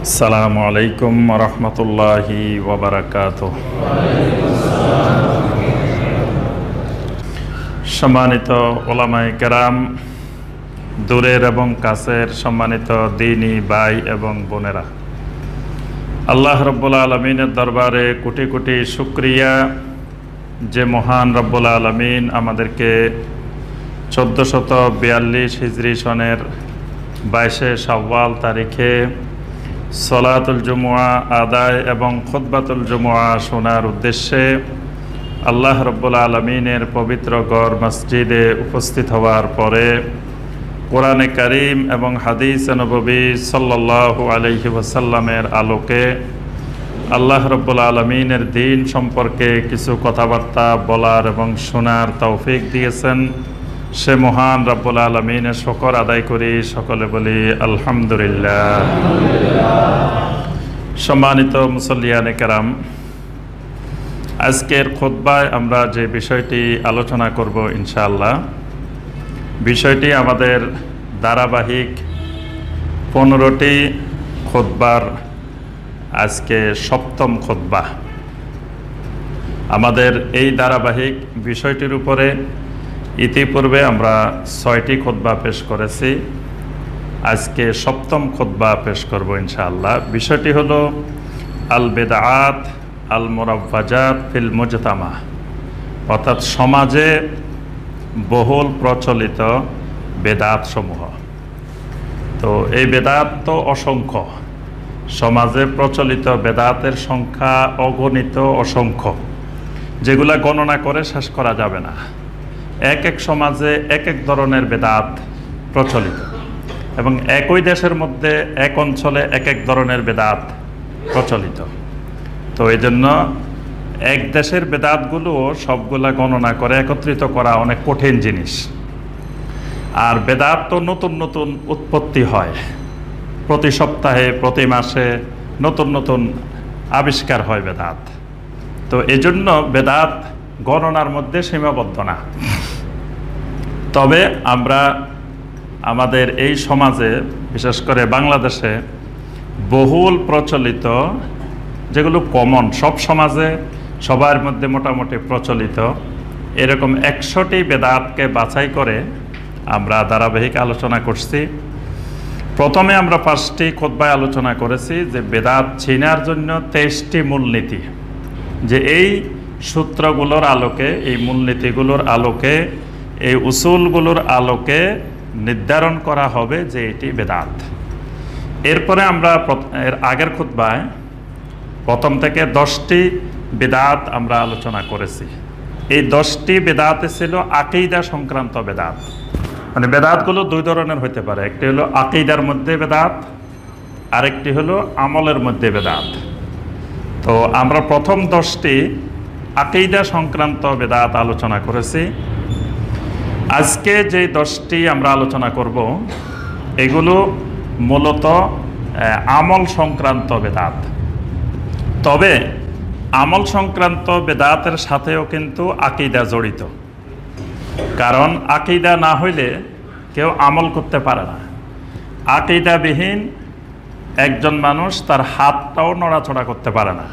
আসসালামু আলাইকুম রহমতুল্লাহি ওয়াবারাকাতুহু। সম্মানিত ওলামায়ে কেরাম, দূরের এবং কাছের সম্মানিত দ্বীনী ভাই এবং বোনেরা, আল্লাহ রব্বুল আলমিনের দরবারে কোটি কোটি শুকরিয়া যে মহান রব্বুল আলমিন আমাদেরকে 1442 হিজরি সনের 22শে শাওয়াল তারিখে সলাতুল জুমুআ আদায় এবং খুতবাতুল জুমুআ শোনার উদ্দেশ্যে আল্লাহ রব্বুল আলমিনের পবিত্র ঘর মসজিদে উপস্থিত হওয়ার পরে কোরআনে কারীম এবং হাদিস নববী সাল্লাল্লাহু আলাইহি ওয়াসাল্লামের আলোকে আল্লাহ রব্বুল আলমিনের দ্বীন সম্পর্কে কিছু কথাবার্তা বলার এবং শোনার তৌফিক দিয়েছেন, সে মহান রব্বুল আলমিনের শুকর আদায় করি, সকলে বলি আলহামদুলিল্লাহ। সম্মানিত মুসল্লিয়ানে কেরাম, আজকের খুতবায় আমরা যে বিষয়টি আলোচনা করব ইনশাআল্লাহ, বিষয়টি আমাদের ধারাবাহিক 15টি খুতবার আজকে 7ম খুতবা। আমাদের এই ধারাবাহিক বিষয়টির উপরে ইতিপূর্বে আমরা 6টি খুতবা পেশ করেছি, আজকে 7ম খুতবা পেশ করব ইনশাআল্লাহ। বিষয়টি হলো আল বেদাআত আল মুরাওয়াজাত ফিল মুজতামা, অর্থাৎ সমাজে বহুল প্রচলিত বেদাত সমূহ। তো এই বেদাত তো অসংখ্য, সমাজে প্রচলিত বেদাতের সংখ্যা অগণিত, অসংখ্য, যেগুলা গণনা করে শেষ করা যাবে না। এক এক সমাজে এক এক ধরনের বেদাত প্রচলিত এবং একই দেশের মধ্যে এক অঞ্চলে এক এক ধরনের বেদাত প্রচলিত। তো এই জন্য এক দেশের বেদাতগুলো সবগুলা গণনা করে একত্রিত করা অনেক কঠিন জিনিস। আর বেদাত তো নতুন নতুন উৎপত্তি হয়, প্রতি সপ্তাহে প্রতি মাসে নতুন নতুন আবিষ্কার হয় বেদাত। তো এজন্য বেদাত গণনার মধ্যে সীমাবদ্ধ না। তবে আমরা আমাদের এই সমাজে, বিশেষ করে বাংলাদেশে বহুল প্রচলিত, যেগুলো কমন, সব সমাজে সবার মধ্যে মোটামুটি প্রচলিত, এরকম 100টি বেদাতকে বাছাই করে আমরা ধারাবাহিক আলোচনা করছি। প্রথমে আমরা 5টি খুতবায় আলোচনা করেছি যে বেদাত চিনার জন্য 23টি মূলনীতি, যে এই সূত্রগুলোর আলোকে, এই মূলনীতিগুলোর আলোকে, এই উসুলগুলোর আলোকে নির্ধারণ করা হবে যে এটি বেদাত। এরপরে আমরা এর আগের খুতবায় প্রথম থেকে 10টি বেদাত আমরা আলোচনা করেছি। এই 10টি বেদাতে ছিল আকীদা সংক্রান্ত বেদাত। মানে বেদাতগুলো দুই ধরনের হতে পারে, একটি হলো আকীদার মধ্যে বেদাত, আরেকটি হলো আমলের মধ্যে বেদাত। তো আমরা প্রথম 10টি আকীদা সংক্রান্ত বেদাত আলোচনা করেছি। আজকে যে 10টি আমরা আলোচনা করব, এগুলো মূলত আমল সংক্রান্ত বেদাত। তবে আমল সংক্রান্ত বেদাতের সাথেও কিন্তু আকীদা জড়িত, কারণ আকীদা না হইলে কেউ আমল করতে পারে না। আকীদাবিহীন একজন মানুষ তার হাতটাও নড়াচড়া করতে পারে না।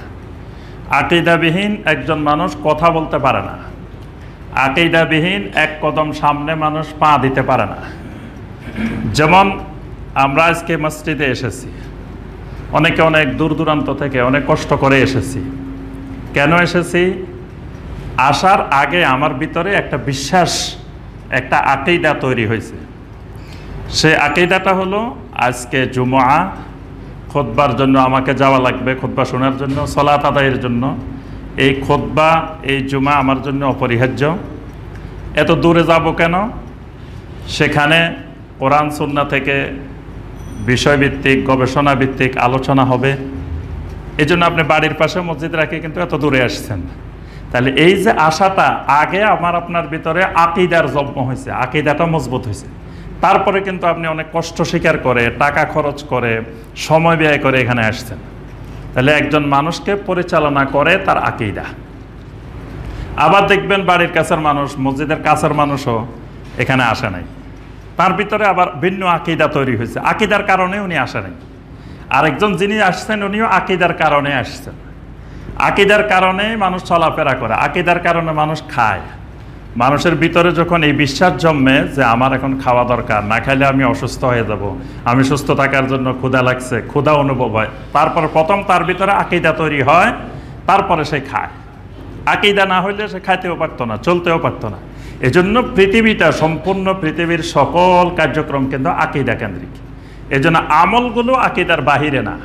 আকীদাবিহীন একজন মানুষ কথা বলতে পারে না। আকীদাবিহীন এক কদম সামনে মানুষ পা দিতে পারে না। যেমন আমরা আজকে মসজিদে এসেছি, অনেকে অনেক দূর দূরান্ত থেকে অনেক কষ্ট করে এসেছি। কেন এসেছি? আসার আগে আমার ভিতরে একটা বিশ্বাস, একটা আকীদা তৈরি হয়েছে। সে আকীদাটা হলো আজকে জুমআ, খুতবার জন্য আমাকে যাওয়া লাগবে, খুতবা শোনার জন্য, সালাত আদায়ের জন্য। এই খুতবা, এই জুমা আমার জন্য অপরিহার্য। এত দূরে যাব কেন? সেখানে কোরআন সুন্নাহ থেকে বিষয়ভিত্তিক, গবেষণা ভিত্তিক আলোচনা হবে। এই জন্য আপনি বাড়ির পাশে মসজিদ রাখে কিন্তু এত দূরে আসছেন। তাহলে এই যে আশাটা, আগে আমার আপনার ভিতরে আকীদার জন্ম হয়েছে, আকীদাটা মজবুত হয়েছে, তারপরে কিন্তু আপনি অনেক কষ্ট স্বীকার করে, টাকা খরচ করে, সময় ব্যয় করে এখানে আসছেন। তাহলে একজন মানুষকে পরিচালনা করে তার আকীদা। আবার দেখবেন বাড়ির কাছের মানুষ, মসজিদের কাছের মানুষও এখানে আসে নাই, তার ভিতরে আবার ভিন্ন আকীদা তৈরি হয়েছে, আকীদার কারণে উনি আসে নাই। আরেকজন যিনি আসছেন উনিও আকীদার কারণে আসছেন। আকীদার কারণে মানুষ চলাফেরা করে, আকীদার কারণে মানুষ খায়। মানুষের ভিতরে যখন এই বিশ্বাস জন্মে যে আমার এখন খাওয়া দরকার, না খাইলে আমি অসুস্থ হয়ে যাব, আমি সুস্থ থাকার জন্য ক্ষুধা লাগছে, ক্ষুধা অনুভব হয়, তারপর প্রথম তার ভিতরে আকীদা তৈরি হয়, তারপরে সে খায়। আকীদা না হইলে সে খাইতেও পারতো না, চলতেও পারতো না। এজন্য পৃথিবীটা, সম্পূর্ণ পৃথিবীর সকল কার্যক্রম কিন্তু আকীদা কেন্দ্রিক। এজন্য আমলগুলো আকীদার বাহিরে না,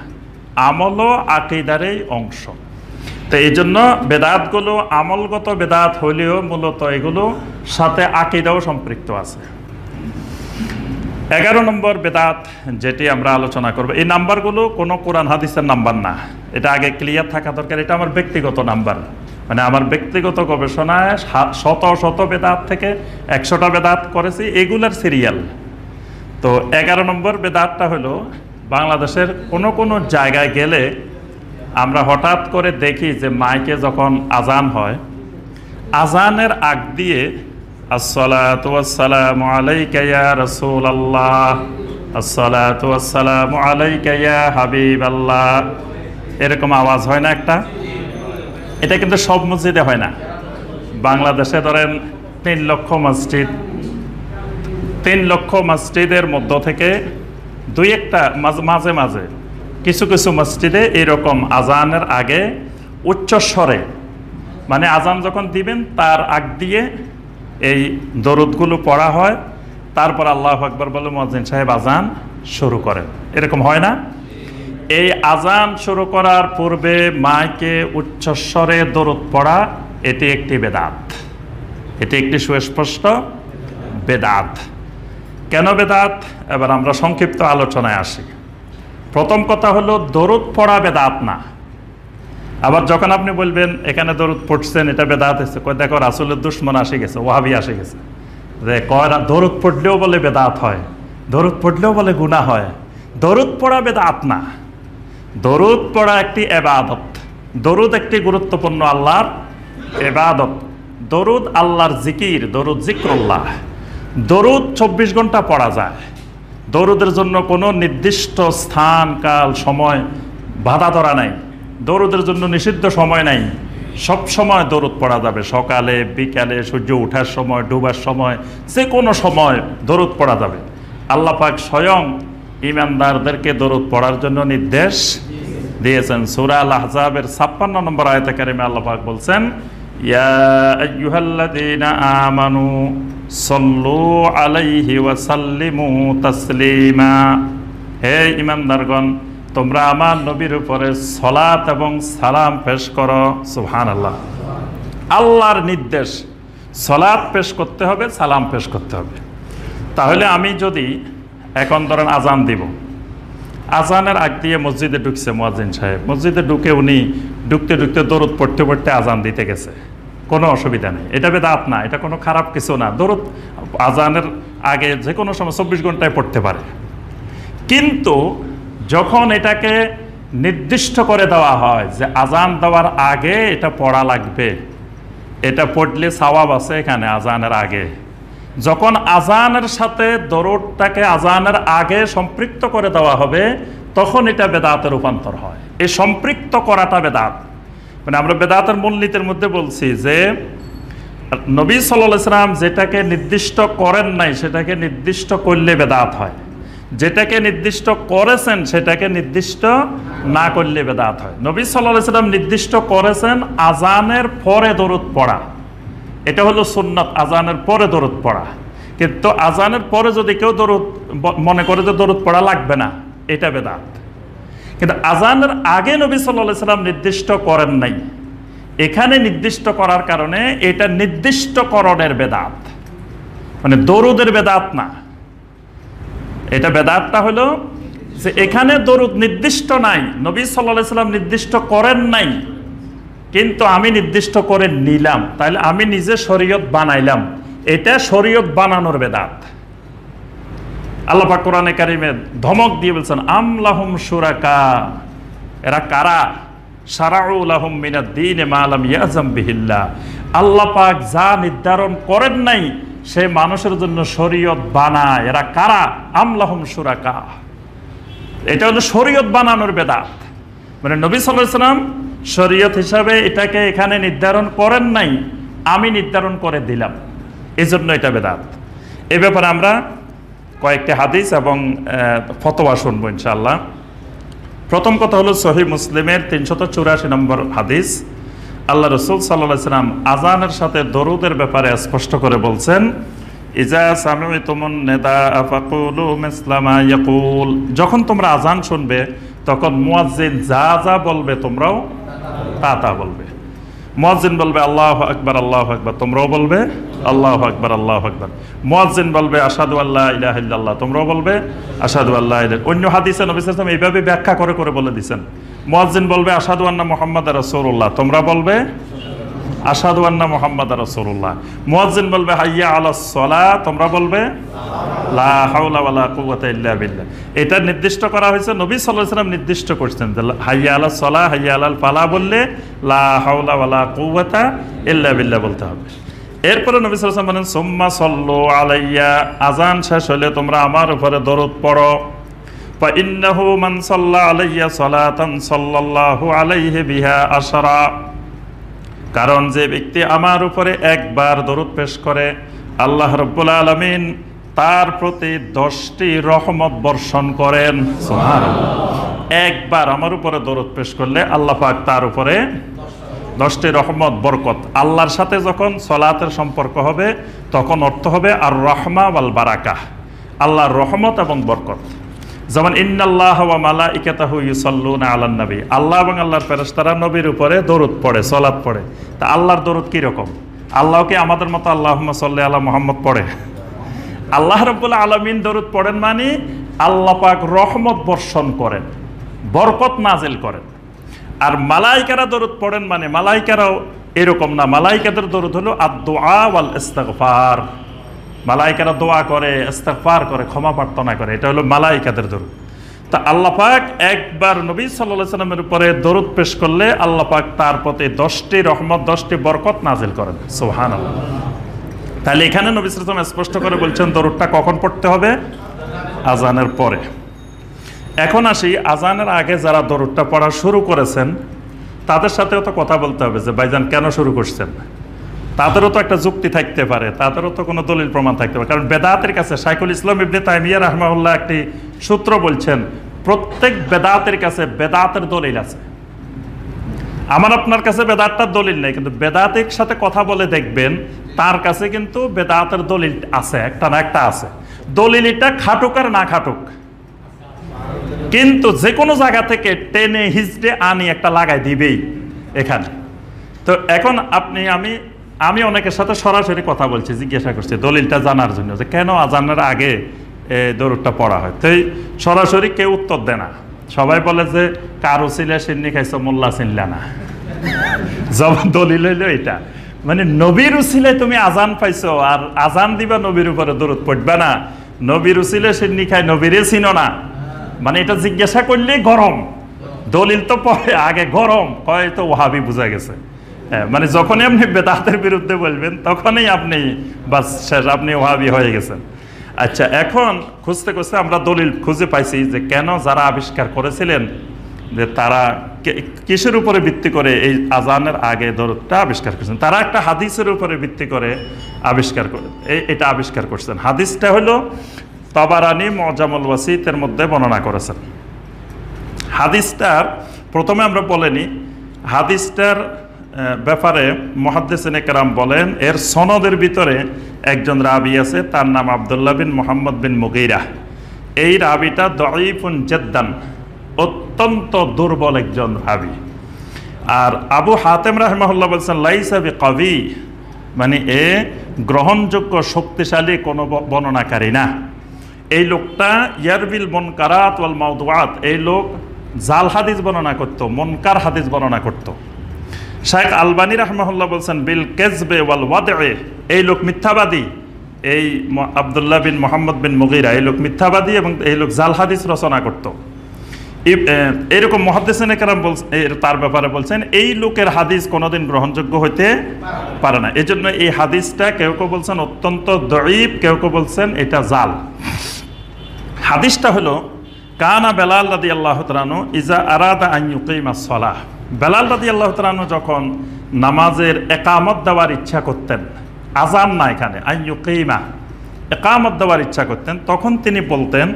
আমলও আকীদারই অংশ। তো এই জন্য বেদাতগুলো আমলগত বেদাত হলেও মূলত এগুলো সাথে আকীদাও সম্পৃক্ত আছে। 11 নম্বর বেদাত যেটি আমরা আলোচনা করব, এই নাম্বারগুলো কোনো কোরআন হাদিসের নাম্বার না, এটা আগে ক্লিয়ার থাকা দরকার। এটা আমার ব্যক্তিগত নাম্বার, মানে আমার ব্যক্তিগত গবেষণায় শত শত বেদাত থেকে 100টা বেদাত করেছি, এগুলার সিরিয়াল। তো 11 নম্বর বেদাতটা হলো, বাংলাদেশের কোনো কোনো জায়গায় গেলে আমরা হঠাৎ করে দেখি যে মাইকে যখন আজান হয়, আজানের আগ দিয়ে আসসালাতু ওয়াসসালামু আলাইকা ইয়া রাসূলুল্লাহ, আসসালাতু ওয়াসসালামু আলাইকা ইয়া হাবিবাল্লাহ, এরকম আওয়াজ হয় না একটা? এটা কিন্তু সব মসজিদে হয় না। বাংলাদেশে ধরেন 3 লক্ষ মসজিদ, 3 লক্ষ মসজিদের মধ্য থেকে 2-1টা মাঝে মাঝে কিছু কিছু মসজিদে এরকম আজানের আগে উচ্চস্বরে, মানে আজান যখন দিবেন তার আগ দিয়ে এই দরুদগুলো পড়া হয়, তারপর আল্লাহু আকবার বলে মুয়াজ্জিন সাহেব আজান শুরু করেন। এরকম হয় না? এই আজান শুরু করার পূর্বে মাইকে উচ্চস্বরে দরুদ পড়া, এটি একটি বেদাত, এটি একটি সুস্পষ্ট বেদাত। কেন বেদাত? এবার আমরা সংক্ষিপ্ত আলোচনায় আসি। প্রথম কথা হলো, দরুদ পড়া বেদাত না। আবার যখন আপনি বলবেন এখানে দরুদ পড়ছেন এটা বেদাত হয়েছে, কয় দেখো রাসূলের দুশমন আসে গেছে, ওয়াহাবি আসে গেছে, যে কয় দরুদ পড়লেও বলে বেদাত হয়, দরুদ পড়লেও বলে গুনাহ হয়। দরুদ পড়া বেদাত না, দরুদ পড়া একটি ইবাদত। দরুদ একটি গুরুত্বপূর্ণ আল্লাহর ইবাদত। দরুদ আল্লাহর জিকির, দরুদ জিক্রুল্লাহ। দরুদ 24 ঘন্টা পড়া যায়। দরুদের জন্য কোনো নির্দিষ্ট স্থান, কাল, সময় বাধা ধরা নাই। দরুদের জন্য নিষিদ্ধ সময় নাই, সব সময় দরুদ পড়া যাবে। সকালে, বিকালে, সূর্য ওঠার সময়, ডুবার সময়, যে কোনো সময় দরুদ পড়া যাবে। আল্লাহ পাক স্বয়ং ঈমানদারদেরকে দরুদ পড়ার জন্য নির্দেশ দিয়েছেন। সূরা আল আহজাবের 56 নম্বর আয়াতে কারিমে আল্লাহ পাক বলছেন, ইয়া আইয়ুহাল্লাযীনা আমানু সাল্লু আলাইহি ওয়া সাল্লিমু তাসলিমা। হে ঈমানদারগণ, তোমরা আমার নবীর উপরে সালাত এবং সালাম পেশ করো। সুবহানাল্লাহ। আল্লাহর নির্দেশ, সালাত পেশ করতে হবে, সালাম পেশ করতে হবে। তাহলে আমি যদি এখন ধরেন আজান দিব, আজানের আগ দিয়ে মসজিদে ঢুকছে মুয়াজ্জিন সাহেব, মসজিদে ঢুকে উনি ঢুকতে ঢুকতে দরুদ পড়তে পড়তে আজান দিতে গেছে, কোনো অসুবিধা নেই, এটা বেদাত না, এটা কোনো খারাপ কিছু না। দরুদ আজানের আগে যে কোনো সময় 24 ঘন্টায় পড়তে পারে। কিন্তু যখন এটাকে নির্দিষ্ট করে দেওয়া হয় যে আজান দেওয়ার আগে এটা পড়া লাগবে, এটা পড়লে সওয়াব আছে এখানে আজানের আগে, যখন আজানের সাথে দরুদটাকে আজানের আগে সম্পৃক্ত করে দেওয়া হবে, তখন এটা বেদাতের রূপান্তর হয়। এই সম্পৃক্ত করাটা বেদাত। মানে আমরা বেদাতের মূলনীতির মধ্যে বলছি যে নবী সাল্লাল্লাহু আলাইহি ওয়াসাল্লাম যেটাকে নির্দিষ্ট করেন নাই সেটাকে নির্দিষ্ট করলে বেদাত হয়, যেটাকে নির্দিষ্ট করেছেন সেটাকে নির্দিষ্ট না করলে বেদাত হয়। নবী সাল্লাল্লাহু আলাইহি ওয়াসাল্লাম নির্দিষ্ট করেছেন আজানের পরে দরুদ পড়া, এটা হলো সুন্নাত, আজানের পরে দরুদ পড়া। কিন্তু আজানের পরে যদি কেউ দরুদ মনে করে যে দরুদ পড়া লাগবে না, এটা বেদাত। কিন্তু আজানের আগে নবী সাল্লাল্লাহু আলাইহি ওয়াসাল্লাম নির্দিষ্ট করেন নাই, এখানে নির্দিষ্ট করার কারণে এটা নির্দিষ্টকরণের বেদাত, মানে দরুদের বেদাত না। এটা বেদাতটা হলো যে এখানে দরুদ নির্দিষ্ট নাই, নবী সাল্লাল্লাহু আলাইহি ওয়াসাল্লাম নির্দিষ্ট করেন নাই, কিন্তু আমি নির্দিষ্ট করে নিলাম, তাহলে আমি নিজে শরীয়ত বানাইলাম, এটা শরীয়ত বানানোর বেদাত। আল্লাহ পাক কোরআনে কারিমে ধমক দিয়ে বলছেন, আম লাহুম শুরাকা, এরা কারা? শারাউ লাহুম মিনাদ-দীন মা লাম ইয়াযাম বিহিল্লাহ। আল্লাহ পাক যা নির্ধারণ করেন নাই সে মানুষের জন্য শরীয়ত বানায়, এরা কারা? আম লাহুম শুরাকা, এটা হলো শরীয়ত বানানোর বেদাত। মানে নবী সাল্লাল্লাহু আলাইহি ওয়াসাল্লাম শরীয়ত হিসাবে এটাকে এখানে নির্ধারণ করেন নাই, আমি নির্ধারণ করে দিলাম, এজন্য এটা বেদাত। এই ব্যাপারে আমরা কয়েকটি হাদিস এবং ফতোয়া শুনবো ইনশাআল্লাহ। প্রথম কথা হলো সহিহ মুসলিমের 384 নম্বর হাদিস। আল্লাহ রাসূল সাল্লাল্লাহু আলাইহি ওয়াসাল্লাম আযানের সাথে দরুদের ব্যাপারে স্পষ্ট করে বলছেন, ইজা সামি'তুমুন নিদা ফাকুলু মিসলা মা ইয়াকুল, যখন তোমরা আযান শুনবে তখন মুয়াজ্জিন যা যা বলবে তোমরাও তা তা বলবে। মুয়াজ্জিন বলবে আল্লাহু আকবার আল্লাহু আকবার, তোমরাও বলবে আল্লাহু আকবার আল্লাহু আকবার। মুয়াজ্জিন বলবে আশহাদু আল্লা ইলাহা ইল্লাল্লাহ, তোমরাও বলবে আশহাদু আল্লা ইলাহা। অন্য হাদিসে নবী সাল্লাল্লাহু আলাইহি ওয়াসাল্লাম এইভাবে ব্যাখ্যা করে করে বলে দিয়েছেন। মুয়াজ্জিন বলবে আশহাদু আন্না মুহাম্মাদার রাসূলুল্লাহ, তোমরা বলবে আশহাদু আন্না মুহাম্মাদার রাসূলুল্লাহ। মুয়াজ্জিন বলবে হাইয়া আলাস সালাহ, তোমরা বলবে লা হাওলা ওয়ালা কুওয়াতা ইল্লা বিল্লাহ। এটা নির্দিষ্ট করা হয়েছে, নবী সাল্লাল্লাহু আলাইহি ওয়াসাল্লাম নির্দিষ্ট করেছেন যে হাইয়া আলাস সালাহ হাইয়া আলাল ফালাহ বললে লা হাওলা ওয়ালা কুওয়াতা ইল্লা বিল্লাহ বলতে হবে। এরপরে নবী সাল্লাল্লাহু আলাইহি ওয়াসাল্লাম বলেন সুম্মা সাল্লু আলাইয়া, আযান শেষ হলে তোমরা আমার উপরে দরুদ পড়ো। ফা ইন্নাহু মান সাল্লা আলাইয়া সালাতান সাল্লাল্লাহু আলাইহি বিহা আশরা, কারণ যে ব্যক্তি আমার উপরে একবার দরুদ পেশ করে আল্লাহ রাব্বুল আলামিন তার প্রতি 10টি রহমত বর্ষণ করেন। সুবহানাল্লাহ। একবার আমার উপরে দরুদ পেশ করলে আল্লাহ পাক তার উপরে 10টি রহমত বরকত। আল্লাহর সাথে যখন সালাতের সম্পর্ক হবে তখন অর্থ হবে আর রাহমা ওয়াল বারাকাহ, আল্লাহর রহমত এবং বরকত। যেমন ইন্নাল্লাহা ওয়া মালাইকাতাহু ইউসাল্লুনা আলান নবী, আল্লাহ এবং আল্লাহর ফেরেশতারা নবীর উপরে দরুদ পড়ে, সালাত পড়ে। তা আল্লাহর দরুদ কি রকম? আল্লাহ কি আমাদের মতো আল্লাহুম্মা সাল্লি আলা মুহাম্মদ পড়ে? আল্লাহ রাব্বুল আলামিন দরুদ পড়েন মানে আল্লাহ পাক রহমত বর্ষণ করেন, বরকত নাজিল করেন। আর মালাইকারা দরুদ পড়েন মানে মালাইকারাও এরকম না, মালাইকাদের দরুদ হলো আদ-দুআ ওয়াল ইস্তিগফার, মালাইকারা দোয়া করে, ইস্তিগফার করে, ক্ষমা প্রার্থনা করে, এটা হলো মালাইকাদের দরুদ। তা আল্লাহ পাক একবার নবী সাল্লাল্লাহু আলাইহি ওয়াসাল্লামের উপরে দরুদ পেশ করলে আল্লাহ পাক তার প্রতি 10টি রহমত 10টি বরকত নাজিল করেন। সুবহানাল্লাহ। তাহলে এখানে নবী সাল্লাল্লাহু আলাইহি ওয়াসাল্লাম স্পষ্ট করে বলছেন দরুদটা কখন পড়তে হবে? আযানের পরে। এখন আসি আযানের আগে যারা দরুদটা পড়া শুরু করেছেন তাদের সাথেও তো কথা বলতে হবে যে ভাইজান কেন শুরু করছেন। তাদেরও তো একটা যুক্তি থাকতে পারে, তাদেরও তো কোনো দলিল প্রমাণ থাকতে পারে। কারণ বেদাতের কাছে শাইখুল ইসলাম ইবনে তাইমিয়া রাহমাহুল্লাহ একটি সূত্র বলছেন, প্রত্যেক বেদাতের কাছে বেদাতের দলিল আছে। আমার আপনার কাছে বেদাতটার দলিল নেই, কিন্তু বেদাতের সাথে কথা বলে দেখবেন তার কাছে কিন্তু বেদাতের দলিল আছে, একটা না একটা আছে। দলিল এটা খাটুক আর না খাটুক, কিন্তু যে কোনো জায়গা থেকে টেনে হিজড়ে আনি একটা লাগাই দিবেই এখানে। তো এখন আমি অনেকের সাথে সরাসরি কথা বলছি, জিজ্ঞাসা করছি দলিলটা জানার জন্য যে কেন আযানের আগে দরুদটা পড়া হয়। তো সরাসরি কেউ উত্তর দেয় না, সবাই বলে যে কারো ছিলে সিন্নি খাইছো মোল্লা চিনলা না। যেমন দলিল হইল এটা, মানে নবীর উসিলে তুমি আযান পাইছো আর আযান দিবা নবীর উপরে দরুদ পড়বা না, নবীর উসিলে সিন্নি খাই নবীরে চিনো না, মানে এটা জিজ্ঞাসা করলে গরম। দলিল তো পরে আগে গরম কয় তো ওহাবি বোঝা গেছে। মানে যখনই আপনি বেদাতের বিরুদ্ধে বলবেন তখনই আপনি বাস শেষ, আপনি ওহাবি হয়ে গেছেন। আচ্ছা, এখন খুঁজতে খুঁজতে আমরা দলিল খুঁজে পাইছি যে কেন যারা আবিষ্কার করেছিলেন যে তারা কিসের উপরে ভিত্তি করে এই আযানের আগে দরুদটা আবিষ্কার করেছেন। তারা একটা হাদিসের উপরে ভিত্তি করে এটা আবিষ্কার করছেন। হাদিসটা হলো তাবারানী মুজামুল ওয়াসিতের মধ্যে বর্ণনা করেছেন। হাদিসটার প্রথমে আমরা বলেনি, হাদিসটার ব্যাপারে মুহাদ্দিসিনে কেরাম বলেন এর সনদের ভিতরে একজন রাবি আছে, তার নাম আব্দুল্লাহ বিন মুহাম্মদ বিন মুগীরা। এই রাবিটা দাঈফুন জিদ্দান, অত্যন্ত দুর্বল একজন রাবি। আর আবু হাতেম রাহিমাহুল্লাহ বলছেন লাইসা বিকাবি, মানে এ গ্রহণযোগ্য শক্তিশালী কোনো বর্ণনাকারী না। এই লোকটা ইয়ারবিল মুনকারাত ওয়াল মাওদুআত, এই লোক জাল হাদিস বর্ণনা করত, মুনকার হাদিস বর্ণনা করত। শাইখ আলবানী রাহমাহুল্লাহ বলছেন বিল কেজবে ওয়াল ওয়াদে, এই লোক মিথ্যাবাদী। এই আব্দুল্লাহ বিন মুহাম্মদ বিন মুগীরা এই লোক মিথ্যাবাদী এবং এই লোক জাল হাদিস রচনা করত। এরকম মুহাদ্দিসিনে কেরাম তার ব্যাপারে বলছেন এই লোকের হাদিস কোনোদিন গ্রহণযোগ্য হইতে পারে না। এজন্য এই হাদিসটা কেউ কেউ বলছেন অত্যন্ত দঈফ, কেউ কেউ বলছেন এটা জাল। হাদিসটা হলো কানা বেলাল রাদিয়াল্লাহু তাআলা আনহু ইজা আরাদা আন ইউকিমাস সালাহ, বেলাল রাদিয়াল্লাহু তাআলা আনহু যখন নামাজের একামত দেওয়ার ইচ্ছা করতেন, আজান না এখানে, আন ইউকিমা, একামত দেওয়ার ইচ্ছা করতেন, তখন তিনি বলতেন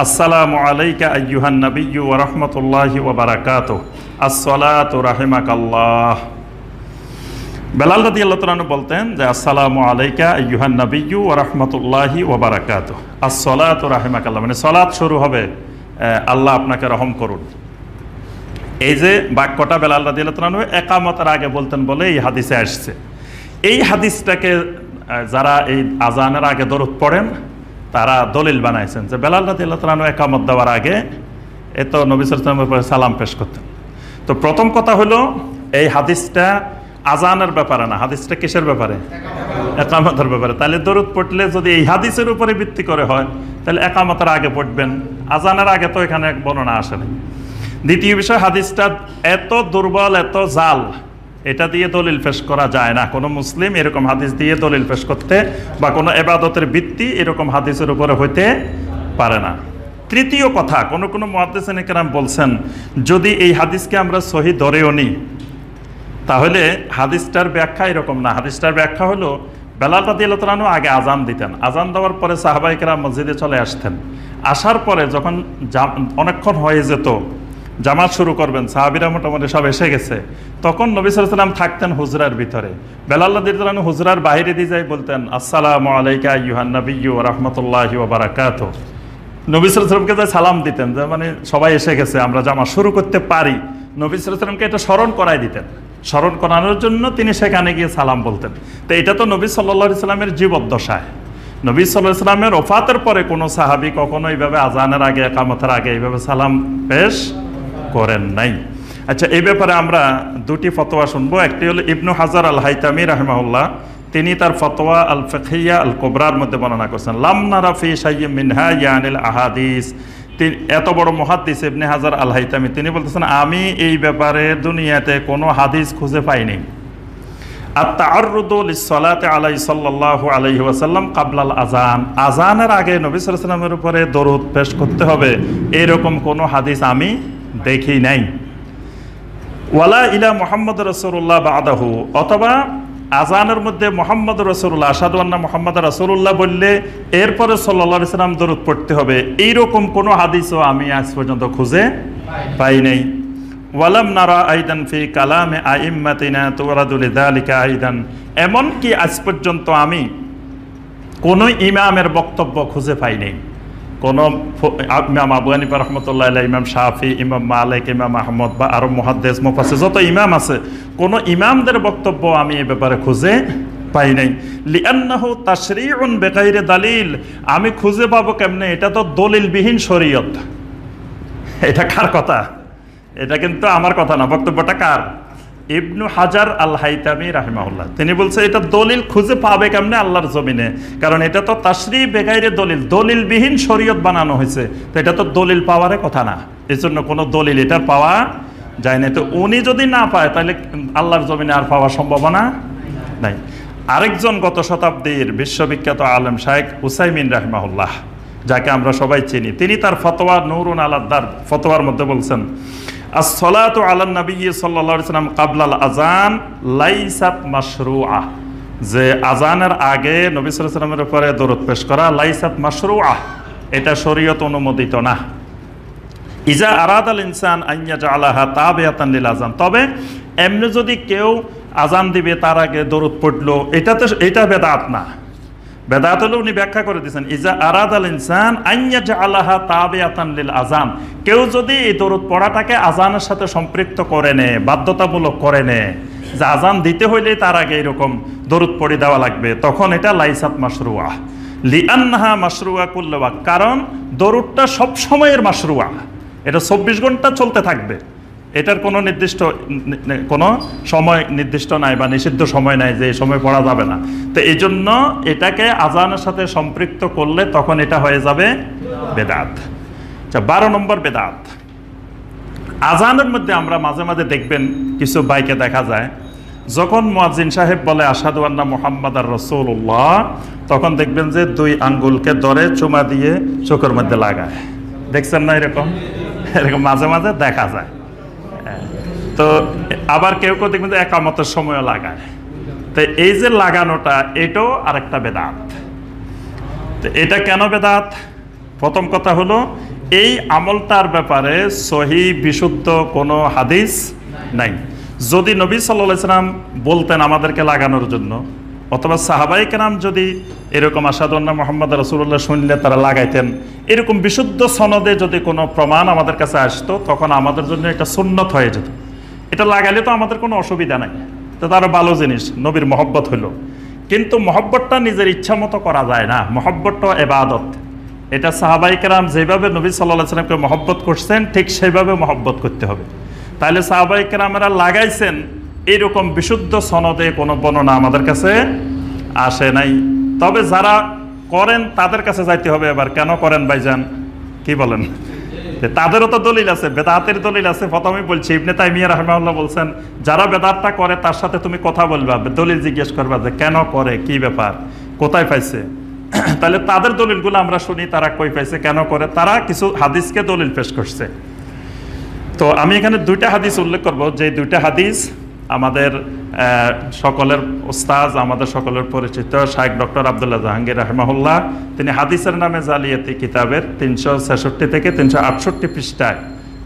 আসসালামু আলাইকা আইয়ুহান নাবিয়্যু ওয়া রাহমাতুল্লাহি ওয়া বারাকাতুহু, আসসালাতু রাহিমাকাল্লাহ। বেলাল রাদিয়াল্লাহু তাআলা আনহু বলতেন যে আসসালামু আলাইকা আইয়ুহান নাবিয়্যু ওয়া রাহমাতুল্লাহি ওয়া বারাকাতুহু, আসসালাতু রাহিমাকাল্লাহ, মানে সালাত শুরু হবে আল্লাহ আপনাকে রহম করুন। এই যে বাক্যটা বেলাল রাদিয়াল্লাহু তাআলা আনহু একামতের আগে বলতেন বলে এই হাদিসে আসছে। এই হাদিসটাকে যারা এই আজানের আগে দরুদ পড়েন তারা দলিল বানাইছেন যে বেলাল রাদিয়াল্লাহু তাআলা আনহু একামত দেওয়ার আগে এত নবী সাল্লাল্লাহু আলাইহি ওয়াসাল্লামের উপরে সালাম পেশ করতেন। তো প্রথম কথা হলো এই হাদিসটা আজানের ব্যাপারে না, হাদিসটা কিসের ব্যাপারে? একামতের ব্যাপারে। তাহলে দরুদ পড়লে যদি এই হাদিসের উপরে ভিত্তি করে হয় তাহলে একামতের আগে পড়বেন, আজানের আগে তো এখানে এক বর্ণনা আসে না। দ্বিতীয় বিষয়, হাদিসটা এত দুর্বল, এত জাল, এটা দিয়ে দলিল পেশ করা যায় না। কোনো মুসলিম এরকম হাদিস দিয়ে দলিল পেশ করতে বা কোনো ইবাদতের ভিত্তি এরকম হাদিসের উপরে হইতে পারে না। তৃতীয় কথা, কোনো মুহাদ্দিসিন কেরাম বলছেন যদি এই হাদিসকে আমরা সহি ধরেও নিই তাহলে হাদিসটার ব্যাখ্যা এরকম না। হাদিসটার ব্যাখ্যা হলো বেলাল রাদিয়াল্লাহু তাআলা আনহু আগে আজান দিতেন, আজান দেওয়ার পরে সাহাবায়ে কেরাম মসজিদে চলে আসতেন, আসার পরে যখন অনেকক্ষণ হয়ে যেত জামাত শুরু করবেন, সাহাবীরা মোটামুটি সব এসে গেছে, তখন নবী সাল্লাল্লাহু আলাইহি ওয়াসাল্লাম থাকতেন হুজরার ভিতরে, বেলাল রাদিয়াল্লাহু তাআলা আনহু হুজরার বাইরে দিয়ে যাই বলতেন আসসালামু আলাইকা আইয়ুহান নাবিয়্যু ওয়া রাহমাতুল্লাহি ওয়া বারাকাতুহু। নবী সাল্লাল্লাহু আলাইহি ওয়াসাল্লামকে যাই সালাম দিতেন, যে মানে সবাই এসে গেছে আমরা জামাত শুরু করতে পারি, নবী সাল্লাল্লাহু আলাইহি ওয়াসাল্লামকে এটা স্মরণ করাই দিতেন, স্মরণ করানোর জন্য তিনি সেখানে গিয়ে সালাম বলতেন। তো এটা তো নবী সাল্লাল্লাহু আলাইহি ওয়াসাল্লামের জীবদ্দশায়, নবী সাল্লাল্লাহু আলাইহি ওয়াসাল্লামের ওফাতের পরে কোনো সাহাবী কখনো এইভাবে আজানের আগে একামতের আগে এইভাবে সালাম পেশ করেন নাই। আচ্ছা, এই ব্যাপারে আমরা দুটি ফতোয়া শুনবো। একটি হলো ইবনু হাজার আল হাইতামি রাহিমাহুল্লাহ, তিনি তার ফতোয়া আল ফিকহিয়া আল কুবরার মধ্যে বর্ণনা করছেন লাম নারা ফি শাইয়্যিন মিনহা ইয়ানিল আহাদিস। এত বড় মুহাদ্দিস ইবনে হাজার আল হাইতামি তিনি বলতেছেন আমি এই ব্যাপারে দুনিয়াতে কোনো হাদিস খুঁজে পাইনি। আত-তাআররুদু লিস-সালাতি আলাইহি সাল্লাল্লাহু আলাইহি ওয়াসাল্লাম ক্বাবলাল আযান, আযানের আগে নবী সাল্লাল্লাহু আলাইহি ওয়াসাল্লামের উপরে দরুদ পেশ করতে হবে এরকম কোনো হাদিস আমি দেখি নাই। ওয়ালা ইলা মুহাম্মদ রাসূলুল্লাহ বাদাহু, অথবা আজানের মধ্যে মুহাম্মদ রাসূলুল্লাহ আশহাদু আন্না মুহাম্মাদ রাসূলুল্লাহ বললে এরপরে সাল্লাল্লাহু আলাইহি সাল্লাম দরুদ পড়তে হবে এইরকম কোনো হাদিসও আমি আজ পর্যন্ত খুঁজে পাই নাই। ওয়ালাম নারা আইদান ফি কালামে আইম্মাতিনা তুরাদু লিযালিকা আইদান, এমন কি আজ পর্যন্ত আমি কোনো ইমামের বক্তব্য খুঁজে পাই নাই, কোন ইমাম আবু হানিফা রাহমাতুল্লাহি আলাইহি, ইমাম শাফি, ইমাম মালিক, ইমাম আহমদ বা আরো মুহাদ্দিস মুফাসসির যত ইমাম আছে কোন ইমামদের বক্তব্য আমি এই ব্যাপারে খুঁজে পাই নাই। লিআন্নাহু তাশরীউন বিগাইরি দালিল, আমি খুঁজে পাবো কেমনে, এটা তো দলিলবিহীন শরীয়ত। এটা কার কথা? এটা কিন্তু আমার কথা না, বক্তব্যটা কার? ইবনু হাজার আল হাইতামি রাহিমাহুল্লাহ, তিনি বলছে এটা দলিল খুঁজে পাবে কেমনে আল্লাহর জমিনে, কারণ এটা তো তাশরী বেগাইরে দলিল, দলিলবিহীন শরীয়ত বানানো হয়েছে, তো এটা তো দলিল পাওয়ার কথা না, এই জন্য কোনো দলিল এটার পাওয়া যায় না। তো উনি যদি না পায় তাহলে আল্লাহর জমিনে আর পাওয়ার সম্ভাবনা নাই। আরেকজন গত শতাব্দীর বিশ্ববিখ্যাত আলেম শাইখ উসাইমিন রাহিমাহুল্লাহ, যাকে আমরা সবাই চিনি, তিনি তার ফতোয়া নূরুন আলাদ দার ফতোয়ার মধ্যে বলছেন as-salatu ala an-nabiy sallallahu alaihi wasallam qabla al-azan laysat mashru'a, যে আজানের আগে নবী সাল্লাল্লাহু আলাইহি ওয়াসাল্লামের উপরে দরুদ পেশ করা লাইসাত মাশরু'a, এটা শরীয়ত অনুমোদিত না। ইজা আরাদা আল-ইনসান আন ইয়াজআলাহা তাবিআতান লিল আযান, তবে এমনি যদি কেউ আজান দিবে তার আগে দরুদ পড়লো, এটা বেদাত না। বেদাত হলো উনি ব্যাখ্যা করে দিয়েছেন ইজা আরাদাল ইনসান আন ইয়াজআলাহা তাবিআতান লিল আযান, কেউ যদি এই দরুদ পড়াটাকে আজানের সাথে সম্পৃক্ত করে নেয়, বাধ্যতামূলক করে নেয়, যে আজান দিতে হইলে তার আগে এরকম দরুদ পড়ে দেওয়া লাগবে, তখন এটা লাইসাত মাশরুআ। লিআন্নাহা মাশরুআ কুল্লু ওয়াক্ত, কারণ দরুদটা সব সময়ের মাশরুআ, এটা 24 ঘন্টা চলতে থাকবে, এটার কোনো নির্দিষ্ট কোনো সময় নির্দিষ্ট নাই বা নিষিদ্ধ সময় নাই যে এই সময় পড়া যাবে না। তো এই জন্য এটাকে আজানের সাথে সম্পৃক্ত করলে তখন এটা হয়ে যাবে বেদাত। আচ্ছা, 12 নম্বর বেদাত, আজানের মধ্যে আমরা মাঝে মাঝে দেখবেন কিছু বাইকে দেখা যায় যখন মুয়াজ্জিন সাহেব বলে আশহাদু আন্না মুহাম্মাদার রাসূলুল্লাহ, তখন দেখবেন যে 2 আঙ্গুলকে ধরে চুমা দিয়ে চোখের মধ্যে লাগায়, দেখছেন না? এরকম এরকম মাঝে মাঝে দেখা যায়। তো আবার কেউ কেউ দেখবেন যে একামতের সময়ও লাগায়। তো এই যে লাগানোটা, এটাও আরেকটা বেদাত। তো এটা কেন বেদাত? প্রথম কথা হলো, এই আমলটার ব্যাপারে সহি বিশুদ্ধ কোনো হাদিস নাই। যদি নবী সাল্লাল্লাহু আলাইহি সাল্লাম বলতেন আমাদেরকে লাগানোর জন্য, অথবা সাহাবায়ে কেরাম যদি এরকম আশহাদু আন্না মুহাম্মাদ রাসূলুল্লাহ শুনলে তারা লাগাইতেন, এরকম বিশুদ্ধ সনদে যদি কোনো প্রমাণ আমাদের কাছে আসতো, তখন আমাদের জন্য এটা সুন্নত হয়ে যেত। এটা লাগাইলে তো আমাদের কোনো অসুবিধা নাই, তো তারও ভালো জিনিস, নবীর মহব্বত হইল। কিন্তু মহব্বতটা নিজের ইচ্ছা মতো করা যায় না, মহব্বতটা ইবাদত। এটা সাহাবায়ে কেরাম যেভাবে নবী সাল্লাল্লাহু আলাইহি সাল্লামকে মহব্বত করছেন, ঠিক সেইভাবে মহব্বত করতে হবে। তাহলে সাহাবায়ে কেরামেরা লাগাইছেন, এইরকম বিশুদ্ধ সনদে কোনো বর্ণনা আমাদের কাছে আসে নাই। তবে যারা করেন তাদের কাছে যাইতে হবে। এবার কেন করেন ভাইজান, কি বলেন? তাদেরও তো দলিল আছে, বেদাতের দলিল আছে। প্রথমেই বলছি, ইবনে তাইমিয়া রাহিমাহুল্লাহ বলছেন, যারা বেদাতটা করে তার সাথে তুমি কথা বলবা, দলিল জিজ্ঞেস করবা যে কেন করে, কি ব্যাপার, কোথায় পাইছে। তাহলে তাদের দলিলগুলো আমরা শুনি, তারা কই পাইছে, কেন করে। তারা কিছু হাদিসকে দলিল পেশ করছে। তো আমি এখানে দুইটা হাদিস উল্লেখ করব, যে দুইটা হাদিস আমাদের সকলের ওস্তাজ, আমাদের সকলের পরিচিত শাইখ ডক্টর আব্দুল্লাহ জাহাঙ্গীর রাহিমাহুল্লাহ, তিনি হাদিসের নামে জালিয়াতি কিতাবের 366 থেকে 368 পৃষ্ঠায়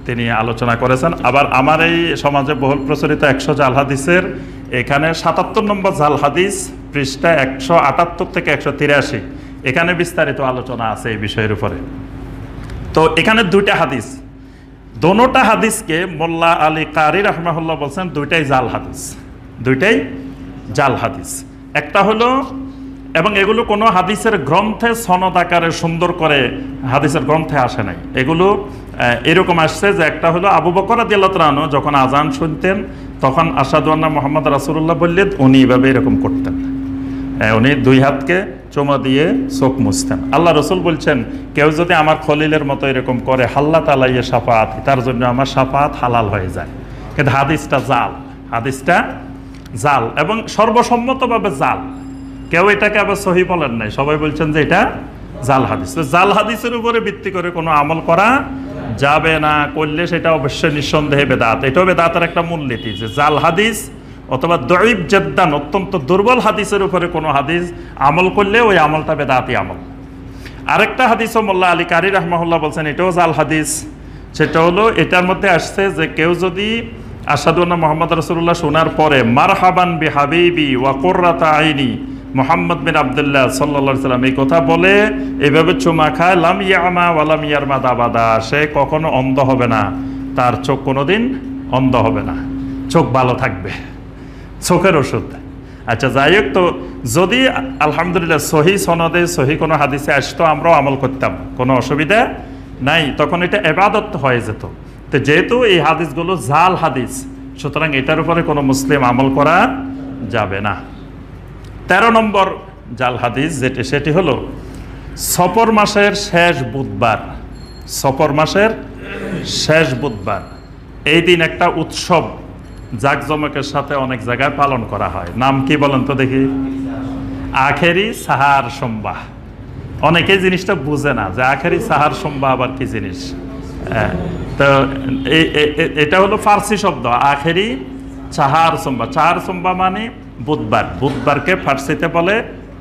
তিনি আলোচনা করেছেন। আবার আমার এই সমাজে বহুল প্রচলিত 100 জাল হাদিসের এখানে 77 নম্বর জাল হাদিস, পৃষ্ঠা 178 থেকে 183, এখানে বিস্তারিত আলোচনা আছে এই বিষয়ের উপরে। তো এখানে দুইটা হাদিস, দোনোটা হাদিসকে মোল্লা আলী কারি রাহমাহুল্লাহ বলছেন দুইটাই জাল হাদিস, দুইটাই জাল হাদিস। একটা হলো, এবং এগুলো কোনো হাদিসের গ্রন্থে সনদ আকারে সুন্দর করে হাদিসের গ্রন্থে আসে নাই। এগুলো এরকম আসছে যে, একটা হলো আবু বকর রাদিয়াল্লাহু তাআলা আনহু যখন আজান শুনতেন, তখন আশহাদু আন্না মুহাম্মাদ রাসূলুল্লাহ বললে উনি এভাবে এরকম করতেন, উনি দুই হাতকে চুমা দিয়ে চোখ মুছতেন। আল্লাহ রসুল বলছেন, কেউ যদি আমার খলিলের মতো এরকম করে, হাল্লা তালাইয়ে শাফাআত, তার জন্য আমার শাফাআত হালাল হয়ে যায়। কিন্তু হাদিসটা জাল, হাদিসটা জাল, এবং সর্বসম্মতভাবে জাল। কেউ এটাকে আবার সহি বলেন নাই, সবাই বলছেন যে এটা জাল হাদিস। জাল হাদিসের উপরে ভিত্তি করে কোনো আমল করা যাবে না, করলে সেটা অবশ্যই নিঃসন্দেহে বেদাত। এটাও বেদাতের একটা মূলনীতি, যে জাল হাদিস অথবা দঈফ জেদ্দান, অত্যন্ত দুর্বল হাদিসের উপরে কোনো হাদিস আমল করলে ওই আমলটা বেদাতি আমল। আরেকটা হাদিসও মোল্লা আলী কারি রাহমাহুল্লাহ বলছেন, এটাও জাল হাদিস। সেটা হলো, এটার মধ্যে আসছে যে, কেউ যদি আশহাদু আন্না মুহাম্মাদ রাসূলুল্লাহ শোনার পরে মারহাবান বিহাবিবি ওয়া কুররাতা আইনি মুহাম্মদ বিন আব্দুল্লাহ সাল্লাল্লাহু আলাইহি সাল্লাম এই কথা বলে এভাবে চুমা খায়, লাম ইয়ামা ওয়া লাম ইয়ারমাদ আবাদা, সে কখনো অন্ধ হবে না, তার চোখ কোনোদিন অন্ধ হবে না, চোখ ভালো থাকবে, চোখের ওষুধ। আচ্ছা, যাই হোক, তো যদি আলহামদুলিল্লাহ সহি সনদে সহি কোনো হাদিসে আসতো, আমরাও আমল করতাম, কোনো অসুবিধা নাই, তখন এটা ইবাদত হয়ে যেত। তো যেহেতু এই হাদিসগুলো জাল হাদিস, সুতরাং এটার উপরে কোনো মুসলিম আমল করা যাবে না। 13 নম্বর জাল হাদিস সেটি হলো, সফর মাসের শেষ বুধবার, সফর মাসের শেষ বুধবার, এই দিন একটা উৎসব জাঁকজমকের সাথে অনেক জায়গায় পালন করা হয়। নাম কি বলেন তো দেখি? আখেরি সাহার সোমবার। অনেকেই জিনিসটা বুঝে না যে আখেরি সাহার সোমবার আবার কি জিনিস। তো এটা হলো ফার্সি শব্দ, আখেরি চাহার সোমবার। চাহার সোমবার মানে বুধবার, বুধবারকে ফার্সিতে বলে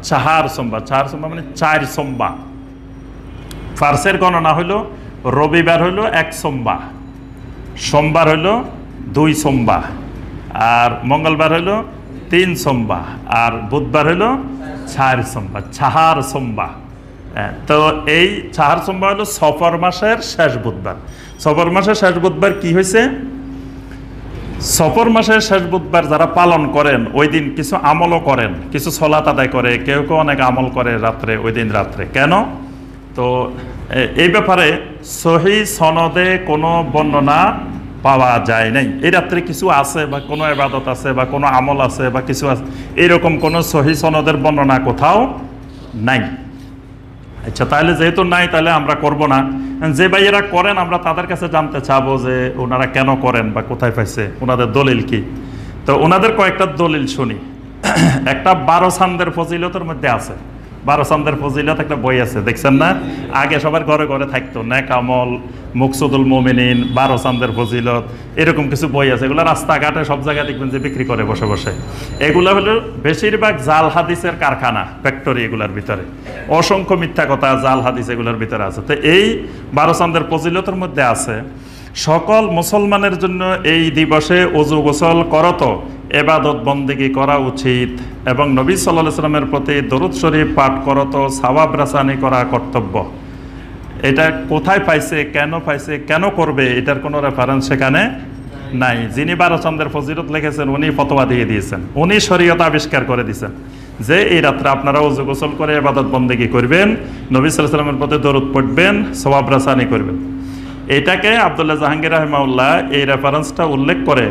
চাহার সোমবার। চাহার সোমবার মানে 4 সোমবার। ফার্সের গণনা হলো, রবিবার হলো 1 সোমবার, সোমবার হলো 2 সোমবার, আর মঙ্গলবার হলো 3 সোমবার, আর বুধবার হলো 4 সোমবার, চাহার সোমবার। তো এই চাহার সোমবার হলো সফর মাসের শেষ বুধবার। সফর মাসের শেষ বুধবার কি হয়েছে? সফর মাসের শেষ বুধবার যারা পালন করেন, ওই দিন কিছু আমলও করেন, কিছু সলাত আদায় করে, কেউ কেউ অনেক আমল করে রাত্রে, ওই দিন রাত্রে। কেন? তো এই ব্যাপারে সহি সনদে কোনো বর্ণনা পাওয়া যায় নাই। এই রাত্রে কিছু আছে বা কোনো ইবাদত আছে বা কোনো আমল আছে বা কিছু আছে, এইরকম কোনো সহি সনদের বর্ণনা কোথাও নাই। আচ্ছা, তাহলে যেহেতু নাই, তাহলে আমরা করব না। যে ভাইয়েরা করেন, আমরা তাদের কাছে জানতে চাবো যে ওনারা কেন করেন বা কোথায় পাইছে, ওনাদের দলিল কি। তো ওনাদের কয়েকটা দলিল শুনি। একটা 12 চাঁদের ফজিলতের মধ্যে আছে, 12 চাঁদের ফজিলত একটা বই আছে, দেখছেন না? আগে সবার ঘরে ঘরে থাকতো, নেক আমল, মুকসুদুল মুমিনিন, 12 চাঁদের ফজিলত, এরকম কিছু বই আছে। এগুলো রাস্তাঘাটে সব জায়গায় দেখবেন যে বিক্রি করে বসে বসে। এগুলো হলো বেশিরভাগ জাল হাদিসের কারখানা, ফ্যাক্টরি। এগুলোর ভিতরে অসংখ্য মিথ্যা কথা, জাল হাদিস এগুলোর ভিতরে আছে। তো এই 12 চাঁদের ফজিলতের মধ্যে আছে সকল মুসলমানের জন্য এই দিবসে ওযু গোসল করত, এবাদত বন্দেগী করা উচিত এবং নবী সাল্লাল্লাহু আলাইহি ওয়াসাল্লামের প্রতি দরুদ শরীফ পাঠ করত, সওয়াব রাসানি করা কর্তব্য। এটা কোথায় পাইছে, কেন পাইছে, কেন করবে, এটার কোনো রেফারেন্স সেখানে নাই। যিনি 12 চাঁদের ফজিলত লিখেছেন উনি ফতোয়া দিয়ে দিয়েছেন, উনি শরীয়ত আবিষ্কার করে দিয়েছেন যে এই রাত্রে আপনারা ওযু গোসল করে ইবাদত বন্দেগী করবেন, নবী সাল্লাল্লাহু আলাইহি ওয়াসাল্লামের প্রতি দরুদ পড়বেন, সওয়াব রাসানি করবেন। এটাকে আব্দুল্লাহ জাহাঙ্গীর রাহিমাহুল্লাহ এই রেফারেন্সটা উল্লেখ করে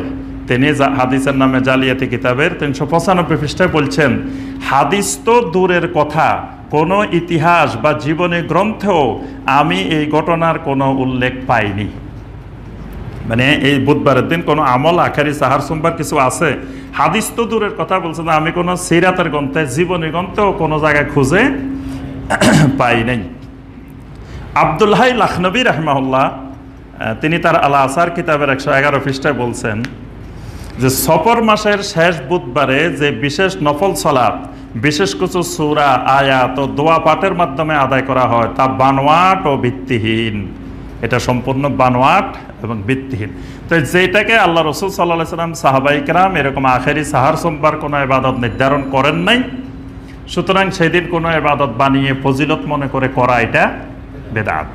তিনি হাদিসের নামে জালিয়াতি কিতাবের 395 পৃষ্ঠায় বলছেন, হাদিস তো দূরের কথা, কোনো ইতিহাস বা জীবনী গ্রন্থেও আমি এই ঘটনার কোনো উল্লেখ পাইনি। মানে এই বুধবারের দিন কোনো আমল, আখেরি সাহার সোমবার কিছু আছে, হাদিস তো দূরের কথা বলছে না, আমি কোনো সিরাতের গ্রন্থে, জীবনী গ্রন্থেও কোনো জায়গায় খুঁজে পাই নাই। আব্দুল হাই লাখনবী রাহিমাহুল্লাহ তিনি তার আল আসার কিতাবের 111 পৃষ্ঠায় বলছেন যে সফর মাসের শেষ বুধবারে যে বিশেষ নফল সালাত, বিশেষ কিছু সূরা, আয়াত ও দোয়া পাঠের মাধ্যমে আদায় করা হয় তা বানোয়াট ও ভিত্তিহীন। এটা সম্পূর্ণ বানোয়াট এবং ভিত্তিহীন। তো যেটাকে আল্লাহ রাসূল সাল্লাল্লাহু আলাইহি ওয়াসাল্লাম, সাহাবায়ে কেরাম এরকম আখেরি সাহার সোমবার কোনো ইবাদত নির্ধারণ করেন নাই, সুতরাং সেদিন কোনো ইবাদত বানিয়ে ফজিলত মনে করে করা এটা বেদাত।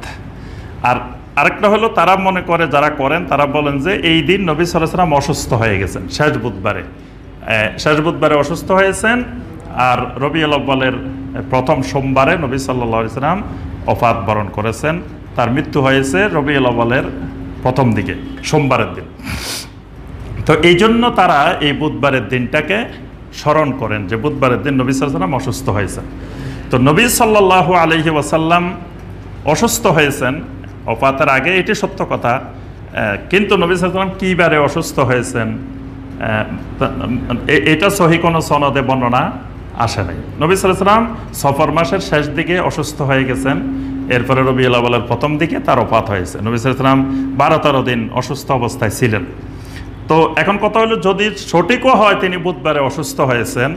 আর আরেকটা হলো তারা মনে করে, যারা করেন তারা বলেন যে এই দিন নবী সাল্লাল্লাহু আলাইহি ওয়াসাল্লাম অসুস্থ হয়ে গেছেন, শেষ বুধবারে অসুস্থ হয়েছেন। আর রবিউল আউয়ালের প্রথম সোমবারে নবী সাল্লাল্লাহু আলাইহি ওয়াসাল্লাম ওফাত বরণ করেছেন, তার মৃত্যু হয়েছে রবিউল আউয়ালের প্রথম দিকে, সোমবারের দিন। তো এই জন্য তারা এই বুধবারের দিনটাকে স্মরণ করেন যে বুধবারের দিন নবী সাল্লাল্লাহু আলাইহি ওয়াসাল্লাম অসুস্থ হয়েছেন। তো নবী সাল্লাল্লাহু আলাইহি ওয়াসাল্লাম অসুস্থ হয়েছেন ওফাতের আগে, এটি সত্য কথা। কিন্তু নবী সাল্লাল্লাহু আলাইহি ওয়াসাল্লাম কী বারে অসুস্থ হয়েছেন এটা সহি কোনো সনদে বর্ণনা আসে নাই। নবী সাল্লাল্লাহু আলাইহি ওয়াসাল্লাম সফর মাসের শেষ দিকে অসুস্থ হয়ে গেছেন, এরপরে রবিউল আউয়ালের প্রথম দিকে তার ওফাত হয়েছে। নবী সাল্লাল্লাহু আলাইহি ওয়াসাল্লাম 12-13 দিন অসুস্থ অবস্থায় ছিলেন। তো এখন কথা হলো, যদি সঠিকও হয় তিনি বুধবারে অসুস্থ হয়েছেন,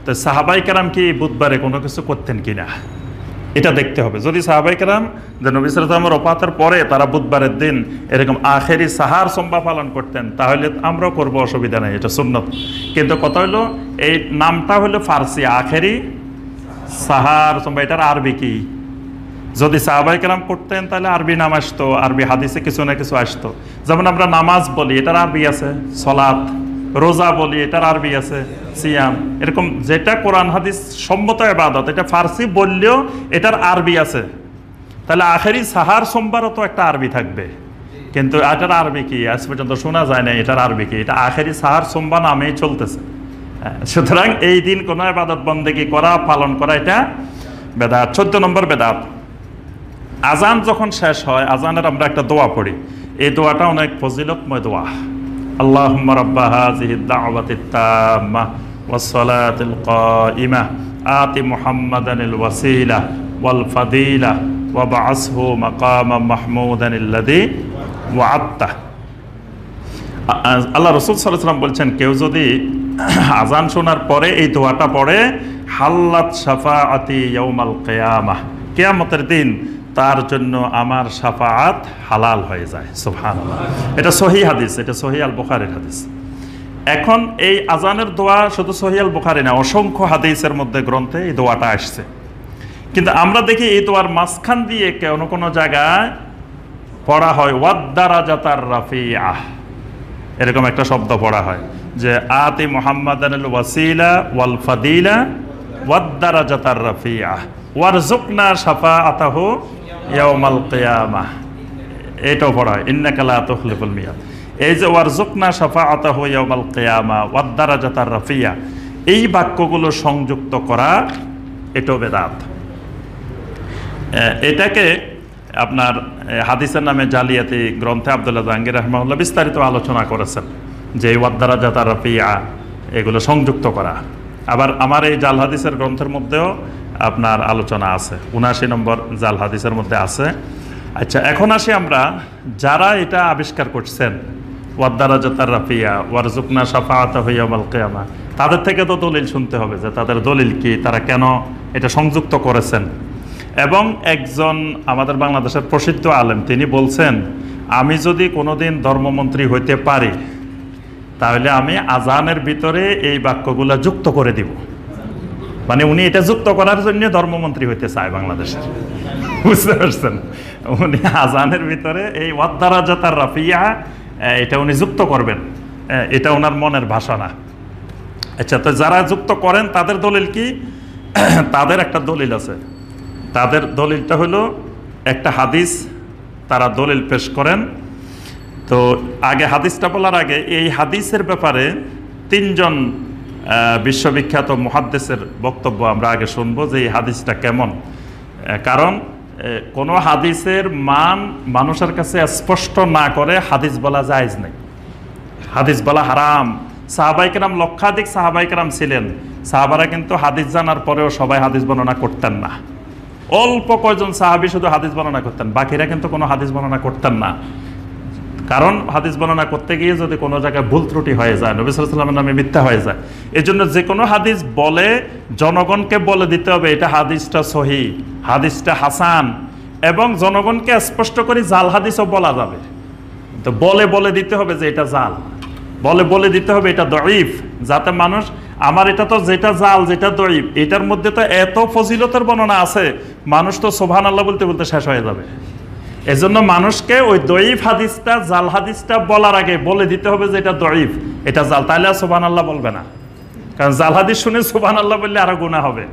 তো সাহাবায়ে কেরাম কি বুধবারে কোনো কিছু করতেন কিনা এটা দেখতে হবে। যদি সাহাবায়ে কেরাম যে নবী সাল্লাল্লাহু আলাইহি ওয়াসাল্লামের ওফাতের পরে তারা বুধবারের দিন এরকম আখেরি সাহার সোমবার পালন করতেন, তাহলে আমরাও করবো, অসুবিধা নেই, এটা সুন্নত। কিন্তু কথা হলো এই নামটা হলো ফার্সি, আখেরি সাহার সোমবার, এটার আরবি কি? যদি সাহাবায়ে কেরাম করতেন তাহলে আরবি নাম আসতো, আরবি হাদিসে কিছু না কিছু আসতো। যেমন আমরা নামাজ বলি, এটার আরবি আছে সলাত, রোজা বলি, এটার আরবি আছে সিয়াম। এরকম যেটা কোরআন হাদিস সম্মত ইবাদত, এটা ফার্সি বললেও এটার আরবি আছে। তাহলে আখেরি সাহার সোমবারও তো একটা আরবি থাকবে, কিন্তু এটার আরবি কি আজ পর্যন্ত শোনা যায় না। এটার আরবি কি? এটা আখেরি সাহার সোমবার নামেই চলতেছে। সুতরাং এই দিন কোনো ইবাদত বন্দেগী করা, পালন করা এটা বেদাত। 14 নম্বর বেদাত, আজান যখন শেষ হয়, আজানের আমরা একটা দোয়া পড়ি, এই দোয়াটা অনেক ফজিলতময় দোয়া। আল্লাহুম্মা রাব্বা হাযিহিদ দাওয়াতিত তাম্মাহ ওয়াস সালাতিল কাইমাহ আতি মুহাম্মাদানিল ওয়াসিলা ওয়াল ফাদিলা ওয়া বা'আসহু মাকামান মাহমুদানিল্লাযী ওয়া'আদতা। আল্লাহ রাসূল সাল্লাল্লাহু আলাইহি ওয়াসাল্লাম বলছেন, কেউ যদি আজান শোনার পরে এই দোয়াটা পড়ে, হাল্লাত শাফাআতি ইয়াউমাল কিয়ামাহ, কিয়ামতের দিন তার জন্য আমার শাফাআত হালাল হয়ে যায়। সুবহানাল্লাহ। এটা সহিহ হাদিস, এটা সহিহ আল বুখারীর হাদিস। এখন এই আজানের দোয়া শুধু সহিহ আল বুখারী না, অসংখ্য হাদিসের মধ্যে গ্রন্থে এই দোয়াটা আসছে। কিন্তু আমরা দেখি এই দোয়ার মাঝখান দিয়ে কোনো জায়গায় পড়া হয় ওয়াদ-দারাজাতার রাফিআহ, এরকম একটা শব্দ পড়া হয় যে আতি মুহাম্মাদানিল ওয়াসিলা ওয়াল ফাদিলা ওয়াদ-দারাজাতার রাফিআহ ওয়ারযুকনা শাফাআতাহু ইয়াউমাল কিয়ামাহ। এটাও পড়া হয় ইন্নাকা লা তুখলিফুল মিয়াদ। এই যে ওয়ারযুকনা শাফাআতাহু ইয়াউমাল কিয়ামাহ ওয়াদ-দারাজাতার রাফিআহ, এই বাক্যগুলো সংযুক্ত করা এটাও বেদাত। এটাকে আপনার হাদিসের নামে জালিয়াতি গ্রন্থে আব্দুল্লাহ জাহাঙ্গীর রাহিমাহুল্লাহ বিস্তারিত আলোচনা করেছেন যে ওয়াদ-দারাজাতার রাফিআহ এগুলো সংযুক্ত করা। আবার আমার এই জাল হাদিসের গ্রন্থের মধ্যেও আপনার আলোচনা আছে, ৭৯ নম্বর জাল হাদিসের মধ্যে আছে। আচ্ছা, এখন আসি আমরা যারা এটা আবিষ্কার করছেন, ওয়াদ্দারাজাতার রাফিয়া ওয়ারজুকনা শাফাআতাহু ইয়াউমাল কিয়ামা, তাদের থেকে তো দলিল শুনতে হবে যে তাদের দলিল কি, তারা কেন এটা সংযুক্ত করেছেন। এবং একজন আমাদের বাংলাদেশের প্রসিদ্ধ আলেম তিনি বলছেন, আমি যদি কোনোদিন ধর্মমন্ত্রী হইতে পারি তাহলে আমি আজানের ভিতরে এই বাক্যগুলো যুক্ত করে দিব। মানে উনি এটা যুক্ত করার জন্য ধর্মমন্ত্রী হইতে চায় বাংলাদেশের, বুঝতে পারছেন? উনি আজানের ভিতরে এই ওয়াদ্দারাজাতার রাফিয়া এটা উনি যুক্ত করবেন, এটা ওনার মনের ভাষা না। আচ্ছা, তো যারা যুক্ত করেন তাদের দলিল কি? তাদের একটা দলিল আছে। তাদের দলিলটা হলো একটা হাদিস, তারা দলিল পেশ করেন। তো আগে হাদিসটা বলার আগে এই হাদিসের ব্যাপারে ৩ জন বিশ্ববিখ্যাত মুহাদ্দিসের বক্তব্য আমরা আগে শুনবো যে এই হাদিসটা কেমন। কারণ কোনো হাদিসের মান মানুষের কাছে স্পষ্ট না করে হাদিস বলা জায়েজ নেই, হাদিস বলা হারাম। সাহাবায়ে কেরাম লক্ষাধিক সাহাবায়ে কেরাম ছিলেন, সাহাবারা কিন্তু হাদিস জানার পরেও সবাই হাদিস বর্ণনা করতেন না। অল্প কয়জন সাহাবী শুধু হাদিস বর্ণনা করতেন, বাকিরা কিন্তু কোনো হাদিস বর্ণনা করতেন না। কারণ হাদিস বর্ণনা করতে গিয়ে যদি কোনো জায়গায় ভুল ত্রুটি হয়ে যায়, নবী সাল্লাল্লাহু আলাইহি ওয়াসাল্লামের নামে মিথ্যা হয়ে যায়, এজন্য যে কোনো হাদিস বলে জনগণকে বলে দিতে হবে এটা হাদিসটা সহিহ, হাদিসটা হাসান, এবং জনগণকে স্পষ্ট করে জাল হাদিসও বলা যাবে। তো বলে দিতে হবে যে এটা জাল, বলে দিতে হবে এটা দঈফ, যাতে মানুষ আমার এটা তো যেটা জাল যেটা দঈফ এটার মধ্যে তো এত ফজিলতের বর্ণনা আছে, মানুষ তো সুবহানাল্লাহ বলতে বলতে শেষ হয়ে যাবে। এজন্য মানুষকে ওই দঈফ হাদিসটা জাল হাদিসটা বলার আগে বলে দিতে হবে যে এটা দঈফ, এটা জাল, তাহলে আর সুবহানাল্লাহ বলবে না। কারণ জাল হাদিস শুনে সুবহানাল্লাহ বললে আরো গুনাহ হবে।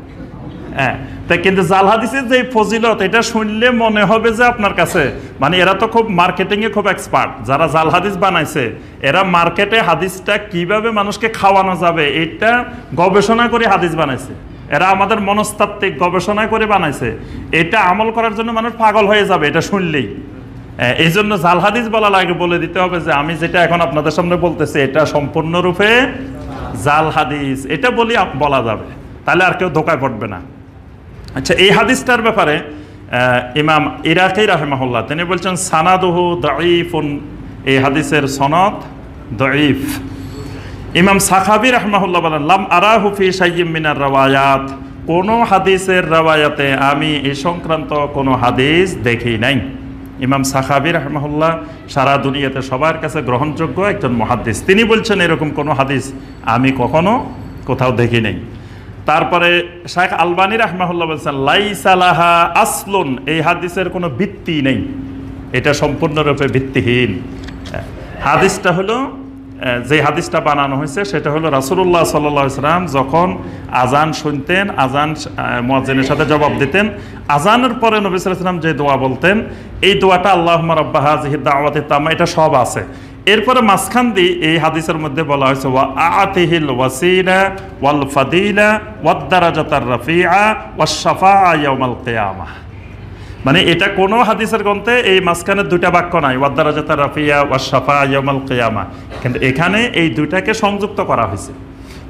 হ্যাঁ, তাই কিন্তু জাল হাদিসের যে ফজিলত এটা শুনলে মনে হবে যে আপনার কাছে, মানে এরা তো খুব মার্কেটিংয়ে খুব এক্সপার্ট, যারা জাল হাদিস বানাইছে এরা মার্কেটে হাদিসটা কিভাবে মানুষকে খাওয়ানো যাবে এটা গবেষণা করে হাদিস বানাইছে। এরা আমাদের মনস্তাত্ত্বিক গবেষণা করে বানাইছে, এটা আমল করার জন্য মানুষ পাগল হয়ে যাবে এটা শুনলেই। এই জন্য জাল হাদিস বলার আগে বলে দিতে হবে যে আমি যেটা এখন আপনাদের সামনে বলতেছি এটা সম্পূর্ণরূপে জাল হাদিস, এটা বলা যাবে, তাহলে আর কেউ ধোকায় পড়বে না। আচ্ছা, এই হাদিসটার ব্যাপারে ইমাম ইরাকি রাহিমাহুল্লাহ তিনি বলছেন সানাদুহু দাঈফুন, এই হাদিসের সনদ দাঈফ। ইমাম সাখাবী রাহিমাহুল্লাহ বলেন লাম আরাহু ফি শাইয়্যিম মিনার রাওয়ায়াত, কোনো হাদিসের রাওয়ায়াতে আমি এই সংক্রান্ত কোনো হাদিস দেখি নাই। ইমাম সাখাবী রাহিমাহুল্লাহ সারা দুনিয়াতে সবার কাছে গ্রহণযোগ্য একজন মুহাদ্দিস, তিনি বলছেন এরকম কোনো হাদিস আমি কখনো কোথাও দেখি নাই। তারপরে শাইখ আলবানী রাহমাহুল্লাহ বলছেন লাইসা লাহা আসলুন, এই হাদিসের কোনো ভিত্তি নেই, এটা সম্পূর্ণরূপে ভিত্তিহীন। হাদিসটা হলো যে হাদিসটা বানানো হয়েছে সেটা হলো রাসূলুল্লাহ সাল্লাল্লাহু আলাইহি ওয়াসাল্লাম যখন আজান শুনতেন, আজান মুয়াজ্জিনের সাথে জবাব দিতেন, আজানের পরে নবী সাল্লাল্লাহু আলাইহি ওয়াসাল্লাম যে দোয়া বলতেন এই দোয়াটা আল্লাহুম্মা রাব্বা হাযিহি দাওয়াতিত তাম্মা, এটা সব আছে। এরপরে মাঝখান দিয়ে এই হাদিসের মধ্যে বলা হয়েছে ওয়া আতিহিল ওয়াসিলা ওয়াল ফাদিলা ওয়াদ দারাজাতার রাফিআ ওয়াশ শাফাআ ইয়াউমাল কিয়ামাহ। মানে এটা কোনো হাদিসের গ্রন্থে এই মাঝখানে দুইটা বাক্য নাই, ওয়াদ দারাজাতার রাফিআ ওয়াশ শাফাআ ইয়াউমাল কিয়ামাহ, কিন্তু এখানে এই দুইটাকে সংযুক্ত করা হয়েছে।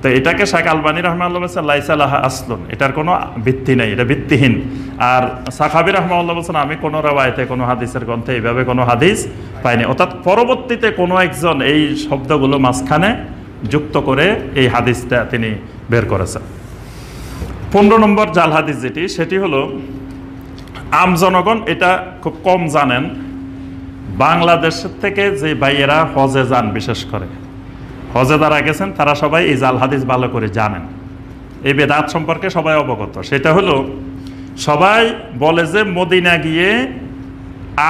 তো এটাকে শাইখ আলবানী রাহমাতুল্লাহ বলেছেন লাইসা লাহা আসলুন, এটার কোনো ভিত্তি নেই, এটা ভিত্তিহীন। আর সাখাবী রাহমাতুল্লাহ বলেছেন আমি কোনো রাওয়ায়াতে কোনো হাদিসের গ্রন্থে এইভাবে কোনো হাদিস পাইনি, অর্থাৎ পরবর্তীতে কোনো একজন এই শব্দগুলো মাঝখানে যুক্ত করে এই হাদিসটা তিনি বের করেছেন। 15 নম্বর জাল হাদিস সেটি হলো আম জনগণ এটা খুব কম জানেন, বাংলাদেশের থেকে যে ভাইয়েরা হজে যান, বিশেষ করে হজে যারা গেছেন তারা সবাই এই জাল হাদিস ভালো করে জানেন, এই বেদাত সম্পর্কে সবাই অবগত। সেটা হলো সবাই বলে যে মদিনা গিয়ে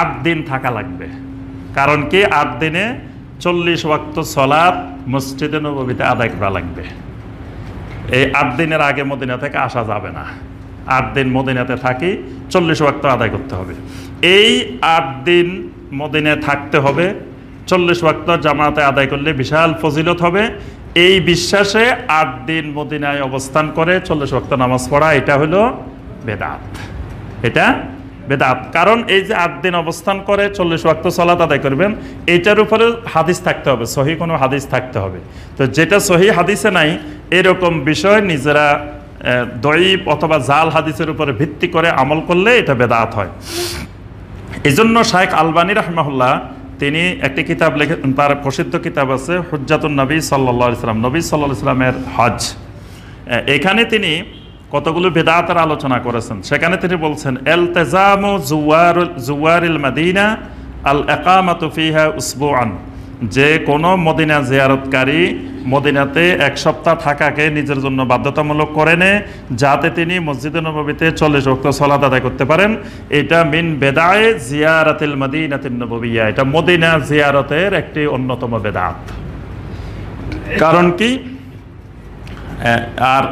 8 দিন থাকা লাগবে, কারণ কি 8 দিনে 40 ওয়াক্ত সালাত মসজিদে নববীতে আদায় করা লাগবে। এই 8 দিনের আগে মদিনা থেকে আসা যাবে না, 8 দিন মদিনাতে থাকি 40 ওয়াক্ত আদায় করতে হবে। এই 8 দিন মদিনায় থাকতে হবে, 40 ওয়াক্ত জামাতে আদায় করলে বিশাল ফজিলত হবে। এই বিশ্বাসে 8 দিন মদিনায় অবস্থান করে 40 ওয়াক্ত নামাজ পড়া, এটা হলো বেদাত, এটা বেদাত। কারণ এই যে 8 দিন অবস্থান করে 40 ওয়াক্ত সালাত আদায় করবেন, এইটার উপরে হাদিস থাকতে হবে, সহি কোনো হাদিস থাকতে হবে। তো যেটা সহি হাদিসে নাই এরকম বিষয় নিজেরা দঈফ অথবা জাল হাদিসের উপরে ভিত্তি করে আমল করলে এটা বেদাত হয়। এই জন্য শাইখ আলবানী রাহমাহুল্লাহ তিনি একটি কিতাব লেখেন, তার প্রসিদ্ধ কিতাব আছে হুজ্জাতুন নবী সাল্লাল্লাহু আলাইহি ওয়াসাল্লাম, নবী সাল্লাল্লাহু আলাইহি ওয়াসাল্লামের হজ। এখানে তিনি কতগুলো বেদাতের আলোচনা করেছেন। সেখানে তিনি বলছেন ইলতিজামু জুওয়ারিল মাদিনা আল ইকামাতু ফিহা উসবুআন, যে কোনো মদিনা জিয়ারতকারী মদিনাতে 1 সপ্তাহ থাকাকে নিজের জন্য বাধ্যতামূলক করে নেয়, যাতে তিনি মসজিদে নববীতে 40 ওয়াক্ত সালাত আদায় করতে পারেন। এটা মিন বেদায়ে জিয়ারাতিল মদিনাতিন নববিয়্যা, এটা মদিনা জিয়ারতের একটি অন্যতম বেদাত। কারণ কি, আর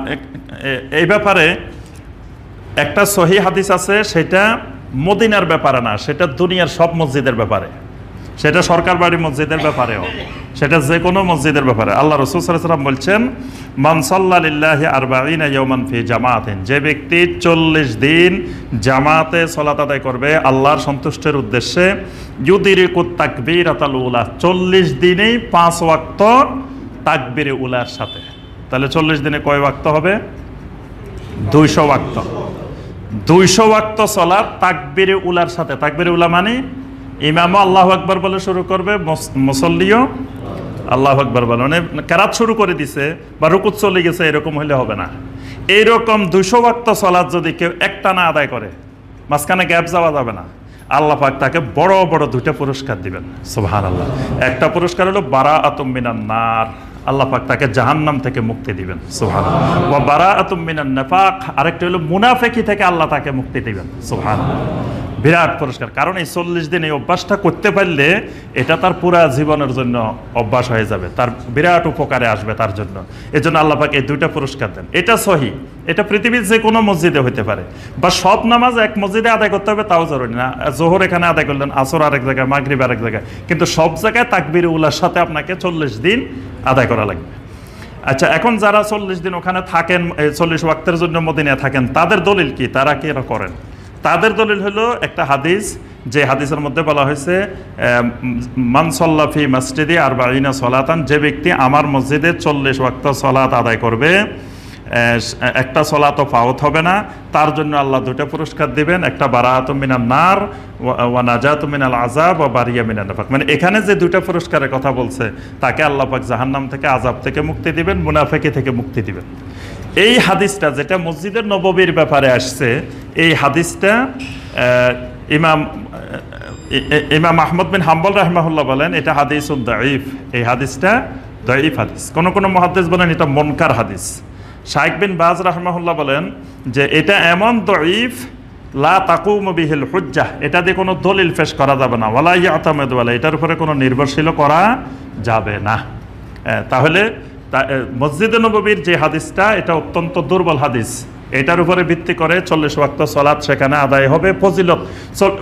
এই ব্যাপারে একটা সহি হাদিস আছে, সেটা মদিনার ব্যাপারে না, সেটা দুনিয়ার সব মসজিদের ব্যাপারে, সেটা সরকার বাড়ি মসজিদের ব্যাপারেও, সেটা যে কোনো মসজিদের ব্যাপারে। আল্লাহ রাসূল সাল্লাল্লাহু আলাইহি ওয়াসাল্লাম বলছেন মান সাল্লা লিল্লাহি 40 ইয়াওমান ফি জামাআতিন, যে ব্যক্তি 40 দিন জামাতে সালাত আদায় করবে আল্লাহর সন্তুষ্টির উদ্দেশ্যে, ইউদিরিকুত তাকবীরাতাল উলা, 40 দিনেই 5 ওয়াক্ত তাকবীরে উলার সাথে। তাহলে 40 দিনে কয় ওয়াক্ত হবে? 200 ওয়াক্ত। 200 ওয়াক্ত সালাত তাকবীরে উলার সাথে। তাকবীরে উলা মানে ইমামও আল্লাহু আকবার বলে শুরু করবে, মুসল্লিও আল্লাহু আকবার বলে, মানে কেরাত শুরু করে দিছে বা রুকুত চলে গেছে এরকম হলে হবে না। এইরকম 200 ওয়াক্ত সালাত যদি কেউ একটানা আদায় করে, মাঝখানে গ্যাপ যাওয়া যাবে না, আল্লাহ পাক তাকে বড় বড় 2টা পুরস্কার দিবেন। সুবহানাল্লাহ। একটা পুরস্কার হলো বারাআতুম মিনান নার, আল্লাহ পাক তাকে জাহান্নাম থেকে মুক্তি দিবেন। সুবহানাল্লাহ। ওয়া বারাআতুম মিনান নিফাক, আরেকটা হলো মুনাফিকি থেকে আল্লাহ তাকে মুক্তি দিবেন। সুবহানাল্লাহ। বিরাট পুরস্কার। কারণ এই 40 দিন এই অভ্যাসটা করতে পারলে এটা তার পুরা জীবনের জন্য অভ্যাস হয়ে যাবে, তার বিরাট উপকারে আসবে তার জন্য। এই জন্য আল্লাহ পাক এই 2টা পুরস্কার দেন। এটা সহি, এটা পৃথিবীর যে কোনো মসজিদে হতে পারে, বা সব নামাজ এক মসজিদে আদায় করতে হবে তাও জরুরি না। জোহর এখানে আদায় করলেন, আসর আরেক জায়গায়, মাগরিব আরেক জায়গায়, কিন্তু সব জায়গায় তাকবীর উলার সাথে আপনাকে 40 দিন আদায় করা লাগবে। আচ্ছা, এখন যারা 40 দিন ওখানে থাকেন, 40 ওয়াক্তের জন্য মদিনায় থাকেন, তাদের দলিল কি, তারা কি এরা করেন? তাদের দলিল হলো একটা হাদিস, যে হাদিসের মধ্যে বলা হয়েছে মান সাল্লা ফি মসজিদি 40 সালাতান, যে ব্যক্তি আমার মসজিদে 40 ওয়াক্ত সালাত আদায় করবে, একটা সালাতও ফাওত হবে না, তার জন্য আল্লাহ 2টা পুরস্কার দিবেন, একটা বারাআতুম মিনান নার ওয়া নাজাতুম মিনাল আযাব ওয়া বারিয়া মিনান নিফাক। মানে এখানে যে 2টা পুরস্কারের কথা বলছে, তাকে আল্লাহ পাক জাহান্নাম থেকে, আযাব থেকে মুক্তি দিবেন, মুনাফিকি থেকে মুক্তি দিবেন। এই হাদিসটা যেটা মসজিদের নববীর ব্যাপারে আসছে, এই হাদিসটা ইমাম আহমদ বিন হাম্বল রাহিমাহুল্লাহ বলেন এটা হাদিসুন দাঈফ, এই হাদিসটা দাঈফ হাদিস। কোন কোন মুহাদ্দিস বলেন এটা মুনকার হাদিস। শাইখ বিন বাজ রাহিমাহুল্লাহ বলেন যে এটা এমন দাঈফ লা তাকুমু বিহিল হুজ্জাহ, এটা দিয়ে কোনো দলিল পেশ করা যাবে না, ওয়ালা ইয়াতামাদু আলাইহি, এটার উপরে কোনো নির্ভরশীল করা যাবে না। তাহলে মসজিদে নববীর যে হাদিসটা, এটা অত্যন্ত দুর্বল হাদিস। এটার উপরে ভিত্তি করে 40 ওয়াক্ত সালাত সেখানে আদায় হবে, ফজিলত।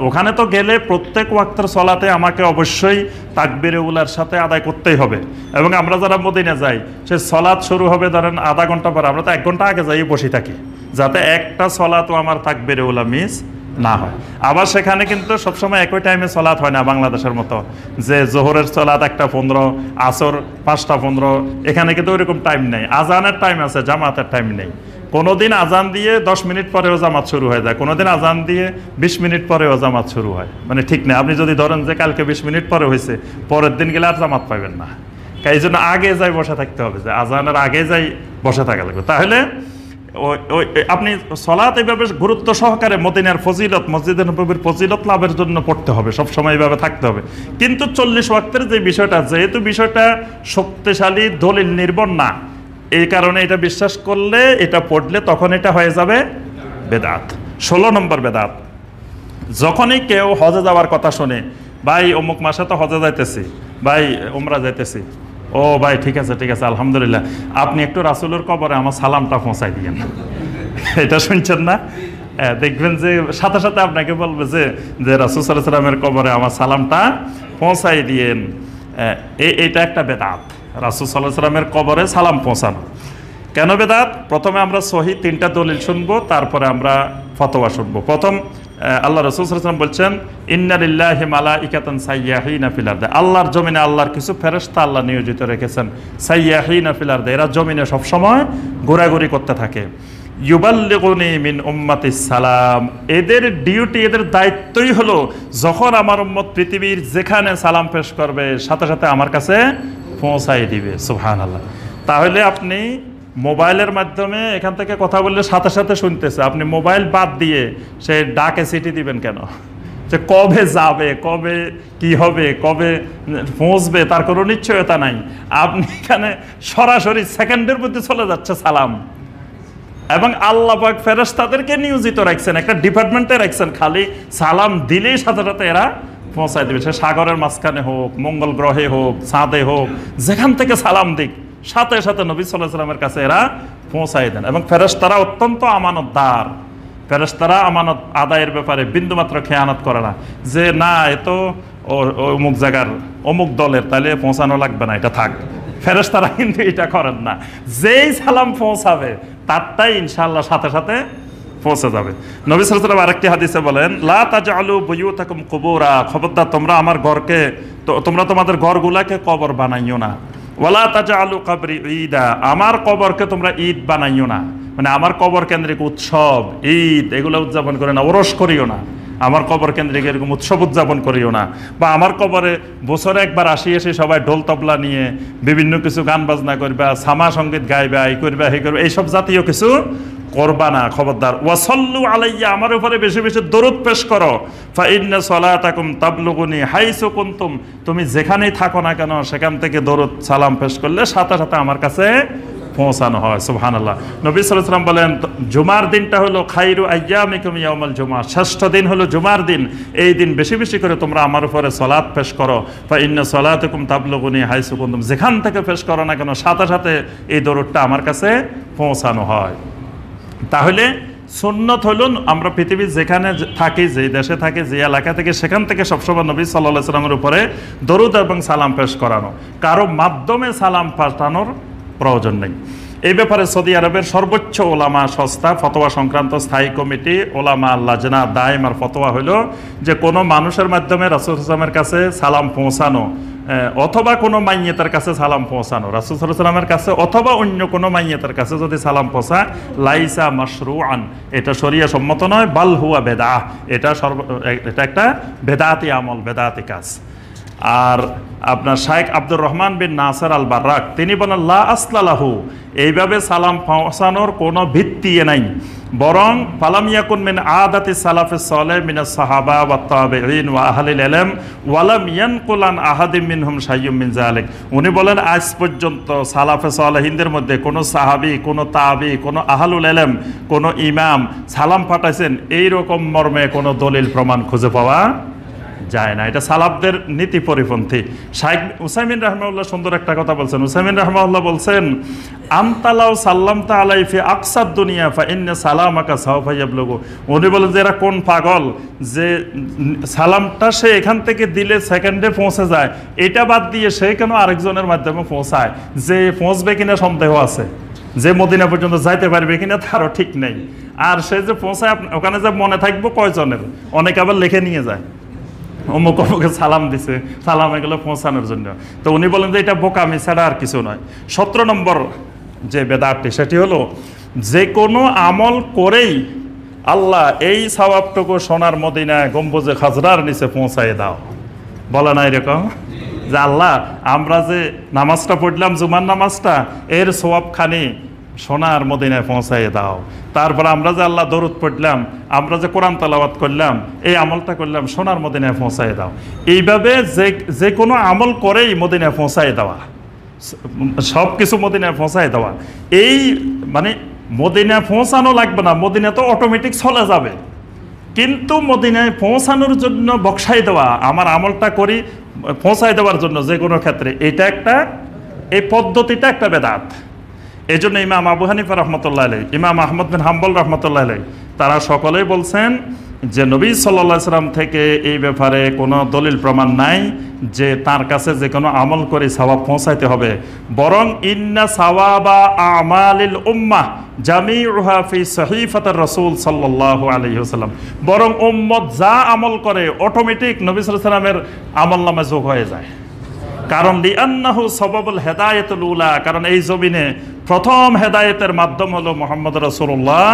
ওখানে তো গেলে প্রত্যেক ওয়াক্তের সালাতে আমাকে অবশ্যই তাকবীরে উলার সাথে আদায় করতেই হবে। এবং আমরা যারা মদিনা যাই, সে সালাত শুরু হবে ধরেন আধা ঘন্টা পর, আমরা তো 1 ঘন্টা আগে যাই বসে থাকি, যাতে একটা সালাতও আমার তাকবীরে উলা মিস না হয়। আবার সেখানে কিন্তু সবসময় একই টাইমে সালাত হয় না বাংলাদেশের মতো, যে জোহরের সালাত 1:15, আসর 5:15, এখানে কিন্তু ওইরকম টাইম নেই। আজানের টাইম আছে, জামাতের টাইম নেই। কোনোদিন আজান দিয়ে 10 মিনিট পরেও জামাত শুরু হয়ে যায়, কোনোদিন আজান দিয়ে 20 মিনিট পরেও জামাত শুরু হয়, মানে ঠিক নেই। আপনি যদি ধরেন যে কালকে 20 মিনিট পরে হয়েছে, পরের দিন গেলে আর জামাত পাবেন না। এই জন্য আগে যাই বসে থাকতে হবে, যে আজানের আগে যাই বসে থাকা লাগবে। তাহলে আপনি সালাত এইভাবে গুরুত্ব সহকারে মদিনার ফজিলত, মসজিদে নববীর ফজিলত লাভের জন্য পড়তে হবে, সবসময় এইভাবে থাকতে হবে। কিন্তু 40 ওয়াক্তের যে বিষয়টা, যেহেতু বিষয়টা শক্তিশালী দলিল নির্ভর না, এই কারণে এটা বিশ্বাস করলে, এটা পড়লে তখন এটা হয়ে যাবে বেদাত। 16 নম্বর বেদাত, যখনই কেউ হজে যাওয়ার কথা শোনে, ভাই অমুক মাসে তো হজে যাইতেছি, ভাই উমরা যাইতেছি, ও ভাই ঠিক আছে ঠিক আছে আলহামদুলিল্লাহ, আপনি একটু রাসূলের কবরে আমার সালামটা পৌঁছাই দিয়েন। এটা শুনছেন না? দেখবেন যে সাথে সাথে আপনাকে বলবে যে রাসূল সাল্লাল্লাহু আলাইহি ওয়াসাল্লামের কবরে আমার সালামটা পৌঁছাই দিয়েন। এইটা একটা বেদাত, রাসূল সাল্লাল্লাহু আলাইহি ওয়াসাল্লামের কবরে সালাম পৌঁছানো। কেন বেদাত? প্রথমে আমরা সহি 3টা দলিল শুনবো, তারপরে আমরা ফতোয়া শুনবো। প্রথম আল্লাহ রাসূল সাল্লাল্লাহু আলাইহি ওয়াসাল্লাম বলছেন, ইন্না লিল্লাহি মালাইকাতান সাইয়াহিনা ফিল আরদি, আল্লাহর জমিনে আল্লাহর কিছু ফেরেশতা আল্লাহ নিয়োজিত রেখেছেন, সাইয়াহিনা ফিল আরদি, এরা জমিনে সবসময় ঘোরাঘুরি করতে থাকে। ইউবাল্লিগুনি মিন উম্মাতিস সালাম, এদের ডিউটি, এদের দায়িত্বই হলো যখন আমার উম্মত পৃথিবীর যেখানে সালাম পেশ করবে সাথে সাথে আমার কাছে পৌঁছাই দিবে। সুবহানাল্লাহ। তাহলে আপনি মোবাইলের মাধ্যমে এখান থেকে কথা বললে সাথে সাথে শুনতেছে, আপনি মোবাইল বাদ দিয়ে সে ডাকে সিটি দিবেন কেন? যে কবে যাবে, কবে কি হবে, কবে পৌঁছবে তার কোনো নিশ্চয়তা নাই। আপনি এখানে সরাসরি সেকেন্ডের মধ্যে চলে যাচ্ছে সালাম। এবং আল্লাহ পাক ফেরেশতাদেরকে নিয়োজিত রাখছেন, একটা ডিপার্টমেন্টে রাখছেন, খালি সালাম দিলেই সাথে সাথে এরা পৌঁছায় দেবে। সে সাগরের মাঝখানে হোক, মঙ্গল গ্রহে হোক, চাঁদে হোক, যেখান থেকে সালাম দিক সাথে সাথে নবী সাল্লাল্লাহু আলাইহি ওয়াসাল্লামের কাছে এরা পৌঁছায় দেন। এবং ফেরেশতারা অত্যন্ত আমানতদার, ফেরেশতারা আমানত আদায়ের ব্যাপারে বিন্দুমাত্র খেয়ানত করে না, যে না এ তো অমুক জায়গার অমুক দলের, তাহলে পৌঁছানো লাগবে না, এটা থাক। ফেরেশতারা কিন্তু এটা করেন না, যেই সালাম পৌঁছাবে তারটাই ইনশাআল্লাহ সাথে সাথে পৌঁছে যাবে। নবী সাল্লাল্লাহু আলাইহি ওয়াসাল্লাম আরেকটি হাদিসে বলেন, লা তাজআলু বুয়ুতাকুম কুবুরা, খবরদার তোমরা আমার ঘরকে, তোমরা তোমাদের ঘরগুলাকে কবর বানাইও না। ওয়ালা তাজআলু কবরি ঈদা, আমার কবরকে তোমরা ঈদ বানাইও না, মানে আমার কবর কেন্দ্রিক উৎসব, ঈদ এগুলো উদযাপন করে না, ওরস করিও না। আমার কবর কেন্দ্রিক এরকম উৎসব উদযাপন করিও না। বা আমার কবরে বছরে একবার আসি এসে সবাই ঢোল তবলা নিয়ে বিভিন্ন কিছু গান বাজনা করবা, সামা সঙ্গীত গাইবা, এই করবা হে করবা, এইসব জাতীয় কিছু করবা না, খবরদার। ওয়াসাল্লু আলাইয়া, আমার উপরে বেশি বেশি দরুদ পেশ করো। ফা ইন্না সালাতাকুম তাবলুগুনি হাইসু কুনতুম, তুমি যেখানেই থাকো না কেন সেখান থেকে দরুদ সালাম পেশ করলে সাথে সাথে আমার কাছে পৌঁছানো হয়। সুবহানাল্লাহ। নবী সাল্লাল্লাহু আলাইহি ওয়াসাল্লাম বলেন, জুমার দিনটা হলো খাইরু আইয়ামিকুম ইয়াউমুল জুমআ, শ্রেষ্ঠ দিন হলো জুমার দিন, এই দিন বেশি বেশি করে তোমরা আমার উপরে সালাত পেশ করো। ফা ইন্না সালাতাকুম তাবলুগুনি হাইসু কুনতুম, যেখান থেকে পেশ করো না কেন সাথে সাথে এই দরুদটা আমার কাছে পৌঁছানো হয়। তাহলে সুন্নত হলো আমরা পৃথিবীর যেখানে থাকি, যে দেশে থাকি, যে এলাকা থেকে, সেখান থেকে সবসময় নবী সাল্লাল্লাহু আলাইহি ওয়াসাল্লামের উপরে দরুদ এবং সালাম পেশ করানো, কারো মাধ্যমে সালাম পাঠানোর প্রয়োজন নেই। এই ব্যাপারে সৌদি আরবের সর্বোচ্চ ওলামা সংস্থা ফতোয়া সংক্রান্ত স্থায়ী কমিটি ওলামা লাজনা দায়েমার ফতোয়া হলো যে কোনো মানুষের মাধ্যমে রাসূল সাল্লাল্লাহু আলাইহি ওয়াসাল্লামের কাছে সালাম পৌঁছানো, অথবা কোনো মাইয়েতের কাছে সালাম পৌঁছানো, রাসূল সাল্লাল্লাহু আলাইহি ওয়াসাল্লামের কাছে অথবা অন্য কোনো মাইয়েতের কাছে যদি সালাম পৌঁছায়, লাইসা মাশরুআন, এটা শরিয়া সম্মত নয়, বাল হুয়া বেদাহ, এটা একটা বেদাতি আমল, বেদাতি কাজ। আর আপনার শাইখ আব্দুর রহমান বিন নাসির আল বাররাক তিনি বলেন, লা আসলালাহু, এইভাবে সালাম পৌঁছানোর কোনো ভিত্তি নাই, বরং ফালাম ইয়াকুন মিন আদাতি সালাফিস সালেহ মিনাস সাহাবা ওয়াত তাবিঈন ওয়া আহলিল ইলম ওয়ালাম ইয়ানকুলান আহাদিম মিনহুম শাইয়্যুম মিন যালিক। উনি বলেন আজ পর্যন্ত সালাফে সালেহিনদের মধ্যে কোনো সাহাবী, কোনো তাবি, কোনো আহলুল ইলম, কোনো ইমাম সালাম পাঠাইছেন এইরকম মর্মে কোনো দলিল প্রমাণ খুঁজে পাওয়া যায় না। এটা সালাফদের নীতি পরিপন্থী। শাইখ উসাইমিন রাহমাহুল্লাহ সুন্দর একটা কথা বলছেন। উসাইমিন রাহমাহুল্লাহ বলছেন, আনতালাও সাল্লামতা আলাই ফি আকসাদ দুনিয়া ফা ইন্না সালামাকা সাওফা ইয়াবলুগু। উনি বলেন যে এরা কোন পাগল যে সালামটা সে এখান থেকে দিলে সেকেন্ডে পৌঁছে যায়, এটা বাদ দিয়ে সে কেন আরেকজনের মাধ্যমে পৌঁছায়, যে পৌঁছবে কিনা সন্দেহ আছে, যে মদিনা পর্যন্ত যাইতে পারবে কিনা তারও ঠিক নেই, আর সে যে পৌঁছায় ওখানে যে মনে থাকবো কয়জনের, অনেকে আবার লিখে নিয়ে যায় অমুক অমুকে সালাম দিছে, সালাম এগুলো পৌঁছানোর জন্য। তো উনি বলেন যে এটা বোকামি ছাড়া আর কিছু নয়। 17 নম্বর যে বেদাতটি সেটি হলো, যে কোনো আমল করেই আল্লাহ এই সওয়াবটুকু সোনার মদিনায় গম্বুজে খাজরার নিচে পৌঁছায় দাও, বলে না এরকম যে আল্লাহ আমরা যে নামাজটা পড়লাম জুমার নামাজটা, এর সওয়াবখানি সোনার মদিনায় পৌঁছায় দাও। তারপর আমরা যে আল্লাহ দরুদ পড়লাম, আমরা যে কোরআন তেলাওয়াত করলাম, এই আমলটা করলাম, সোনার মদিনায় পৌঁছায় দাও। এইভাবে যে কোনো আমল করেই মদিনায় পৌঁছায় দেওয়া, সব কিছু মদিনায় পৌঁছায় দেওয়া, এই মানে মদিনায় পৌঁছানো লাগবে না, মদিনা তো অটোমেটিক চলে যাবে, কিন্তু মদিনায় পৌঁছানোর জন্য বক্সাই দেওয়া, আমার আমলটা করি পৌঁছায় দেওয়ার জন্য যে কোনো ক্ষেত্রে, এটা একটা, এই পদ্ধতিটা একটা বেদাত। এই জন্য ইমাম আবু হানিফা রহমতুল্লাহ আলাইহি, ইমাম আহমদ বিন হাম্বল রহমতুল্লাহ আলাইহি তারা সকলেই বলছেন যে নবী সাল্লাল্লাহু আলাইহি সাল্লাম থেকে এই ব্যাপারে কোনো দলিল প্রমাণ নাই যে তার কাছে যে কোনো আমল করে সওয়াব পৌঁছাইতে হবে, বরং ইন্না সাওয়াবা আমালিল উম্মাহ জামিউহা ফি সহিফাতির রাসূল সাল্লাল্লাহু আলাইহি ওয়াসাল্লাম, বরং উম্মত যা আমল করে অটোমেটিক নবী সাল্লাল্লাহু আলাইহি সাল্লামের আমলনামায় যোগ হয়ে যায়। কারণ লিআন্নাহু সাবাবুল হেদায়েতুল উলা, কারণ এই জমিনে প্রথম হেদায়েতের মাধ্যম হলো মুহাম্মদ রাসূলুল্লাহ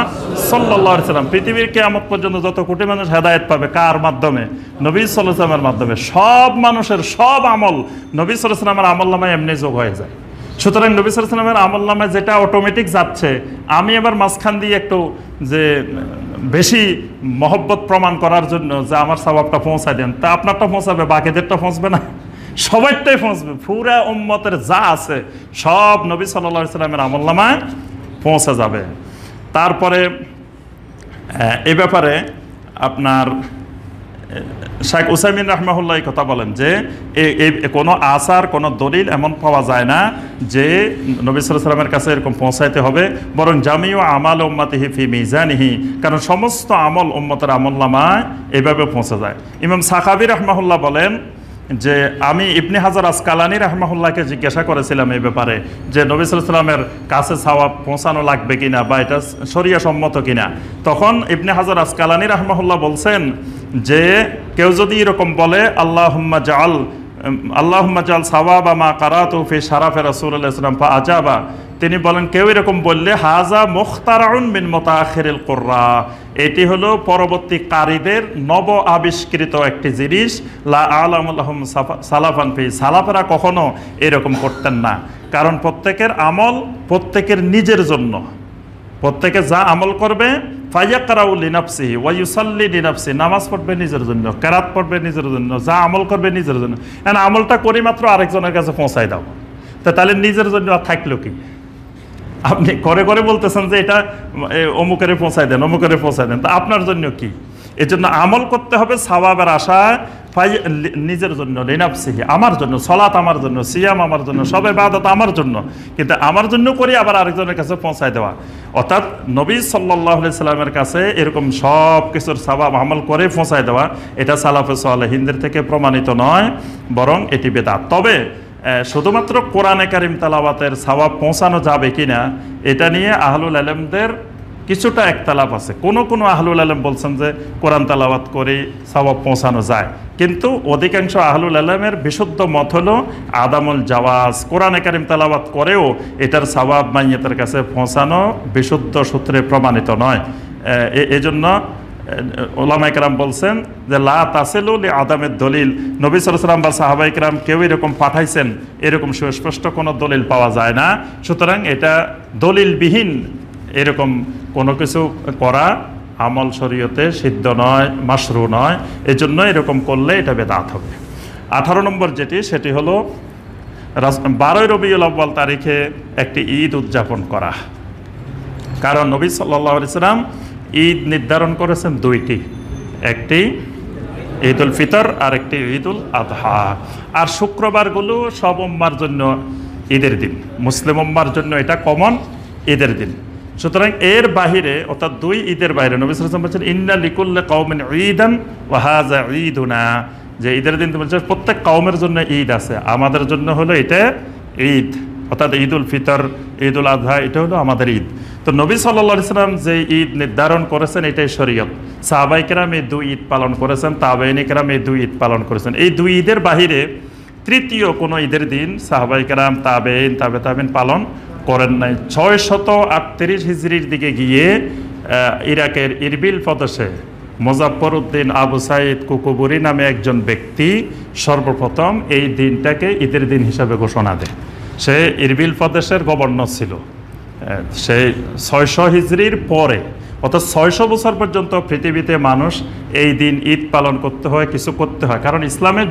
সাল্লাল্লাহু আলাইহি সাল্লাম। পৃথিবীর কিয়ামত পর্যন্ত যত কোটি মানুষ হেদায়েত পাবে কার মাধ্যমে? নবী সাল্লাল্লাহু আলাইহি সাল্লামের মাধ্যমে। সব মানুষের সব আমল নবী সাল্লাল্লাহু আলাইহি সাল্লামের আমলনামায় এমনি যোগ হয়ে যায়। সুতরাং নবী সাল্লাল্লাহু আলাইহি সাল্লামের আমলনামায় যেটা অটোমেটিক যাচ্ছে, আমি এবার মাঝখান দিয়ে একটু যে বেশি মহব্বত প্রমাণ করার জন্য যে আমার সওয়াবটা পৌঁছায় দেন, তা আপনারটা পৌঁছাবে, বাকিদেরটা পৌঁছবে না, সবাইটাই পৌঁছবে। পুরা উম্মতের যা আছে সব নবী সাল্লাল্লাহু আলাইহি সাল্লামের আমলনামায় পৌঁছে যাবে। তারপরে এই ব্যাপারে আপনার শেখ উসাইমিন রাহমাহুল্লাহ কথা বলেন যে কোনো আসার কোনো দলিল এমন পাওয়া যায় না যে নবী সাল্লাল্লাহু আলাইহি সাল্লামের কাছে এরকম পৌঁছাইতে হবে, বরং জামিউ আমাল উম্মতিহি ফি মিজানিহি, কারণ সমস্ত আমল উম্মতের আমলনামায় এইভাবে পৌঁছে যায়। ইমাম সাখাবী রাহমাহুল্লাহ বলেন যে আমি ইবনে হাজার আসকালানী রাহমাহুল্লাহকে জিজ্ঞাসা করেছিলাম এই ব্যাপারে যে নবী সাল্লাল্লাহু আলাইহি সাল্লামের কাছে সওয়াব পৌঁছানো লাগবে কিনা বা এটা শরিয়া সম্মত কিনা। তখন ইবনে হাজার আসকালানী রাহমাহুল্লাহ বলছেন যে কেউ যদি এরকম বলে আল্লাহুম্মা জাআল সাওয়াবা মা কারাতু ফি শারাফি রাসূলুল্লাহ সাল্লাল্লাহু আলাইহি ওয়াসাল্লাম ফা আজাবা, তিনি বলেন কেউ এরকম বললে হাজা মুখতারাউন মিন মুতাআখিরিল কুররা, এটি হলো পরবর্তী কারীদের নব আবিষ্কৃত একটি জিনিস, লা আলামু লাহুম সালাফান ফি, সালাফেরা কখনো এরকম করতেন না। কারণ প্রত্যেকের আমল প্রত্যেকের নিজের জন্য, প্রত্যেকে যা আমল করবে ফায়াকরাউ লিনাফসিহি ওয়া ইউসাল্লি লিনাফসিহি, নামাজ পড়বে নিজের জন্য, কেরাত পড়বে নিজের জন্য, যা আমল করবে নিজের জন্য। এখন আমলটা করি মাত্র আরেকজনের কাছে পৌঁছায় দাও, তাহলে নিজের জন্য আর থাকলো কি? আপনি করে করে বলতেছেন যে এটা অমুকেরে পৌঁছায় দেন, অমুকেরে পৌঁছায় দেন, তা আপনার জন্য কি? এই জন্য আমল করতে হবে সওয়াবের আশায়, নিজের জন্য, লিনাফসিহি, আমার জন্য, সালাত আমার জন্য, সিয়াম আমার জন্য, সব ইবাদত আমার জন্য, কিন্তু আমার জন্য করি আবার আরেকজনের কাছে পৌঁছায় দেওয়া। অর্থাৎ নবী সাল্লাল্লাহু আলাইহি সাল্লামের কাছে এরকম সব কিছুর সওয়াব আমল করে পৌঁছায় দেওয়া, এটা সালাফে সালেহিনদের থেকে প্রমাণিত নয়, বরং এটি বেদাত। তবে শুধুমাত্র কোরআনে কারিম তেলাওয়াতের সওয়াব পৌঁছানো যাবে কিনা এটা নিয়ে আহলুল ইলমদের কিছুটা একতলাপ আছে। কোনো আহলুল ইলম বলছেন যে কোরআন তেলাওয়াত করে সওয়াব পৌঁছানো যায়, কিন্তু অধিকাংশ আহলুল ইলমের বিশুদ্ধ মত হলো আদামুল জাওয়াজ, কোরআনে কারিম তেলাওয়াত করেও এটার সওয়াব মাইয়াতের কাছে পৌঁছানো বিশুদ্ধ সূত্রে প্রমাণিত নয়। এজন্য ওলামায়ে কেরাম বলছেন যে লা তাসিলু লি আদামের দলিল, নবী সাল্লাল্লাহু আলাইহি ওয়াসাল্লাম বা সাহাবায়ে কেরাম কেউ এরকম পাঠাইছেন এরকম সুস্পষ্ট কোনো দলিল পাওয়া যায় না। সুতরাং এটা দলিলবিহীন এরকম কোনো কিছু করা আমল শরীয়তে সিদ্ধ নয়, মাশরু নয়, এজন্য এরকম করলে এটা বেদাত হবে। 18 নম্বর যেটি, সেটি হলো 12 রবিউল আউয়াল তারিখে একটি ঈদ উদযাপন করা। কারণ নবী সাল্লাল্লাহু আলাইহি ওয়াসাল্লাম ঈদ নির্ধারণ করেছেন দুইটি, একটি ঈদুল ফিতর আর একটি ঈদুল আযহা। আর শুক্রবারগুলো সব উম্মার জন্য ঈদের দিন, মুসলিম উম্মার জন্য এটা কমন ঈদের দিন। সুতরাং এর বাহিরে, অর্থাৎ দুই ঈদের বাইরে নবী সাল্লাল্লাহু আলাইহি ওয়াসাল্লাম বলেছেন ইন্না লিকুল্লি কওমিন ঈদান ওয়া হাযা ঈদুনা, যে ঈদের দিন বলছে প্রত্যেক কওমের জন্য ঈদ আছে, আমাদের জন্য হলো এটা ঈদ, অর্থাৎ ঈদুল ফিতর, ঈদুল আযহা, এটা হলো আমাদের ঈদ। তো নবী সাল্লাল্লাহু আলাইহি ওয়াসাল্লাম যে ঈদ নির্ধারণ করেছেন এটাই শরীয়ত। সাহাবায়ে কেরাম এই দুই ঈদ পালন করেছেন, তাবেঈন কেরাম এই দুই ঈদ পালন করেছেন। এই দুই ঈদের বাহিরে তৃতীয় কোনো ঈদের দিন সাহাবায়ে কেরাম, তাবেঈন, তাবেঈন পালন করেন নাই। 638 হিজরির দিকে গিয়ে ইরাকের ইরবিল প্রদেশে মুজাফফর উদ্দিন আবু সাইদ কুকুবুরি নামে একজন ব্যক্তি সর্বপ্রথম এই দিনটাকে ঈদের দিন হিসাবে ঘোষণা দেয়। সে ইরবিল প্রদেশের গভর্নর ছিল। সেই 600 হিজরির পরে, অর্থাৎ 600 বছর পর্যন্ত পৃথিবীতে মানুষ এই দিন ঈদ পালন করতে হয়, কিছু করতে হয়। কারণ ইসলামের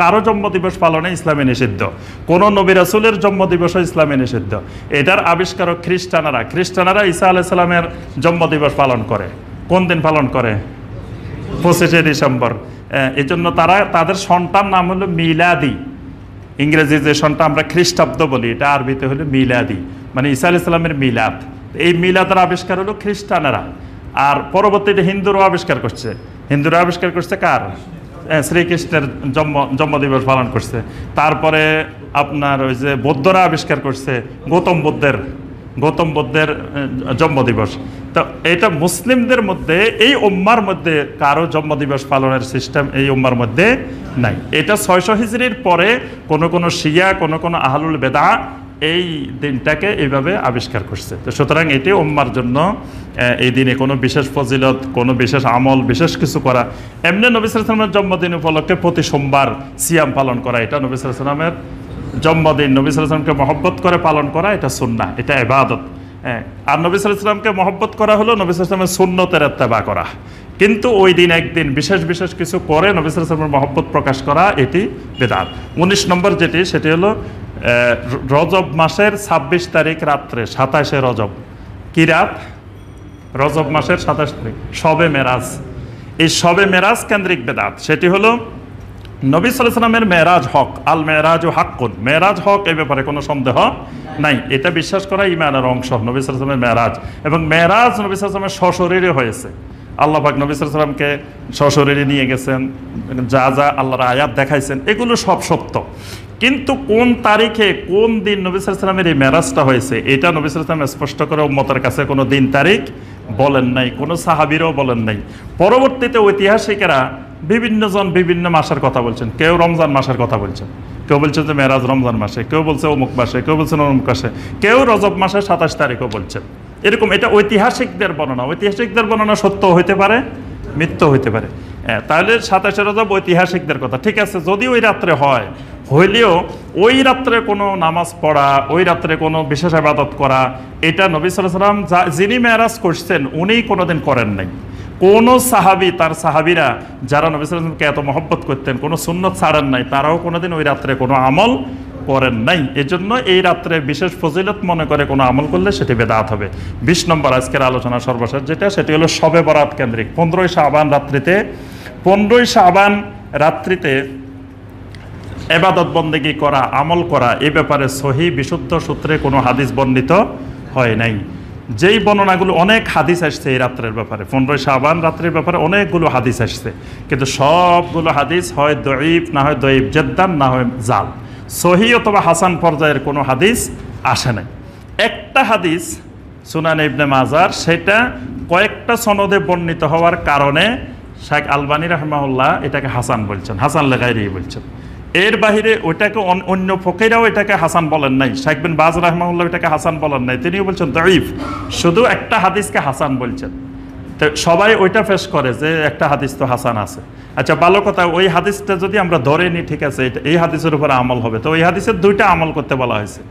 কারো জন্মদিবস পালনে ইসলামে নিষিদ্ধ, কোনো নবী রাসূলের জন্মদিবসও ইসলামে নিষিদ্ধ। এটার আবিষ্কারক খ্রিস্টানরা ঈসা আলাইহিস সালামের জন্মদিবস পালন করে। কোন দিন পালন করে? 25শে ডিসেম্বর। এই জন্য তাদের সন্তান নাম হলো মিলাদি। ইংরেজি যে সনটা আমরা খ্রিস্টাব্দ বলি, এটা আরবিতে হলো মিলাদি, মানে ঈসা আলাইহিস সালামের মিলাদ। এই মিলাদের আবিষ্কার হলো খ্রিস্টানেরা, আর পরবর্তীতে হিন্দুরাও আবিষ্কার করছে। হিন্দুরা আবিষ্কার করছে কার? শ্রীকৃষ্ণের জন্মদিবস পালন করছে। তারপরে আপনার ওই যে বৌদ্ধরা আবিষ্কার করছে গৌতম বুদ্ধের জন্মদিবস। তো এটা মুসলিমদের মধ্যে, এই উম্মার মধ্যে কারো জন্মদিবস পালনের সিস্টেম এই উম্মার মধ্যে নাই। এটা 600 হিজরির পরে কোনো শিয়া কোনো আহলুল বেদা এই দিনটাকে এইভাবে আবিষ্কার করছে। তো সুতরাং এটি উম্মার জন্য এই দিনে কোনো বিশেষ ফজিলত, কোনো বিশেষ আমল, বিশেষ কিছু করা, এমনি নবী সাল্লাল্লাহু আলাইহি ওয়াসাল্লামের জন্মদিন উপলক্ষে প্রতি সোমবার সিয়াম পালন করা, এটা নবী সাল্লাল্লাহু আলাইহি ওয়াসাল্লামের জন্মদিন, নবী সাল্লাল্লাহু আলাইহি ওয়াসাল্লামকে মহব্বত করে পালন করা, এটা সুন্নাহ, এটা ইবাদত। আর নবী সাল্লাল্লাহু আলাইহি ওয়াসাল্লামকে মহব্বত করা হলো নবী সাল্লাল্লাহু আলাইহি ওয়াসাল্লামের সুন্নতের ইত্তেবা করা। কিন্তু ওই দিন একদিন বিশেষ কিছু করে নবী সাল্লাল্লাহু আলাইহি ওয়াসাল্লামের মহব্বত প্রকাশ করা, এটি বিদআত। 19 নম্বর যেটি, সেটি হলো রজব মাসের 26 তারিখ রাত্রে, 27শে রজব, কি রাত? রজব মাসের 27 তারিখ, শবে মেরাজ। এই শবে মেরাজ কেন্দ্রিক বিদআত। সেটি হলো নবী সাল্লাল্লাহু আলাইহি ওয়াসাল্লামের মেরাজ হক, আল মেরাজু হাক্কুন, মেরাজ হক, এই ব্যাপারে কোনো সন্দেহ নাই। এটা বিশ্বাস করা ঈমানের অংশ, নবী সাল্লাল্লাহু আলাইহি ওয়াসাল্লামের মেরাজ। এবং মেরাজ নবী সাল্লাল্লাহু আলাইহি ওয়াসাল্লামের সশরীরে হয়েছে। আল্লাহ পাক নবী সাল্লাল্লাহু আলাইহি ওয়াসাল্লামকে সশরীরে নিয়ে গেছেন, যা আল্লাহর আয়াত দেখাইছেন, এগুলো সব সত্য। কিন্তু কোন তারিখে কোন দিন নবী সাল্লাল্লাহু আলাইহি ওয়াসাল্লামের এই মেরাজটা হয়েছে, এটা নবী সাল্লাল্লাহু আলাইহি ওয়াসাল্লাম স্পষ্ট করে উম্মতের কাছে কোনো দিন তারিখ বলেন নাই, কোনো সাহাবীরাও বলেন নাই। পরবর্তীতে ঐতিহাসিকেরা বিভিন্ন জন বিভিন্ন মাসের কথা বলছেন। কেউ রমজান মাসের কথা বলছেন, কেউ বলছে যে মেরাজ রমজান মাসে, কেউ বলছে অমুক মাসে, কেউ বলছেন অমুক মাসে, কেউ রজব মাসের 27 তারিখও বলছেন। এরকম এটা ঐতিহাসিকদের বর্ণনা। ঐতিহাসিকদের বর্ণনা সত্য হইতে পারে, মিথ্যা হইতে পারে। তাহলে 27শে রজব ঐতিহাসিকদের কথা, ঠিক আছে। যদি ওই রাত্রে হয়, হইলেও ওই রাত্রে কোনো নামাজ পড়া, ওই রাত্রে কোনো বিশেষ ইবাদত করা, এটা নবী সাল্লাল্লাহু আলাইহি ওয়াসাল্লাম যিনি মেরাজ করছেন উনিই কোনোদিন করেন নাই। কোনো সাহাবী, তার সাহাবীরা যারা নবী সাল্লাল্লাহু আলাইহি ওয়াসাল্লামকে এত মহব্বত করতেন, কোনো সুন্নত ছাড়েন নাই, তারাও কোনোদিন ওই রাত্রে কোনো আমল করেন নাই। এজন্য এই রাত্রে বিশেষ ফজিলত মনে করে কোনো আমল করলে সেটি বেদাত হবে। 20 নম্বর আজকের আলোচনা সর্বশেষ যেটা, সেটি হলো শবে বরাত কেন্দ্রিক। 15ই শাবান রাত্রিতে ইবাদত বন্দেগী করা, আমল করা, এ ব্যাপারে সহিহ বিশুদ্ধ সূত্রে কোনো হাদিস বর্ণিত হয় নাই। যেই বর্ণনাগুলো, অনেক হাদিস আসছে এই রাত্রের ব্যাপারে, 15ই শাবান রাত্রের ব্যাপারে অনেকগুলো হাদিস আসছে, কিন্তু সবগুলো হাদিস হয় দঈফ, না হয় দঈফ জিদ্দান, না হয় জাল। সহিহ অথবা হাসান পর্যায়ের কোনো হাদিস আসে নাই। একটা হাদিস সুনান ইবনে মাজার, সেটা কয়েকটা সনদে বর্ণিত হওয়ার কারণে শেখ আলবানী রাহিমাহুল্লাহ এটাকে হাসান বলছেন, হাসান লেগাইরি বলছেন। এর বাহিরে ওইটাকে অন্য ফকিরাও এটাকে হাসান বলেন নাই। শেখ বিন বাজ রাহিমাহুল্লাহ এটাকে হাসান বলেন নাই, তিনিও বলছেন দঈফ, শুধু একটা হাদিসকে হাসান বলছেন। তো সবাই ওইটা পেশ করে যে একটা হাদিস তো হাসান আছে। আচ্ছা, ভালো কথা, ওই হাদিসটা যদি আমরা ধরে নিই, ঠিক আছে, এই হাদিসের উপরে আমল হবে। তো ওই হাদিসের দুইটা আমল করতে বলা হয়েছে,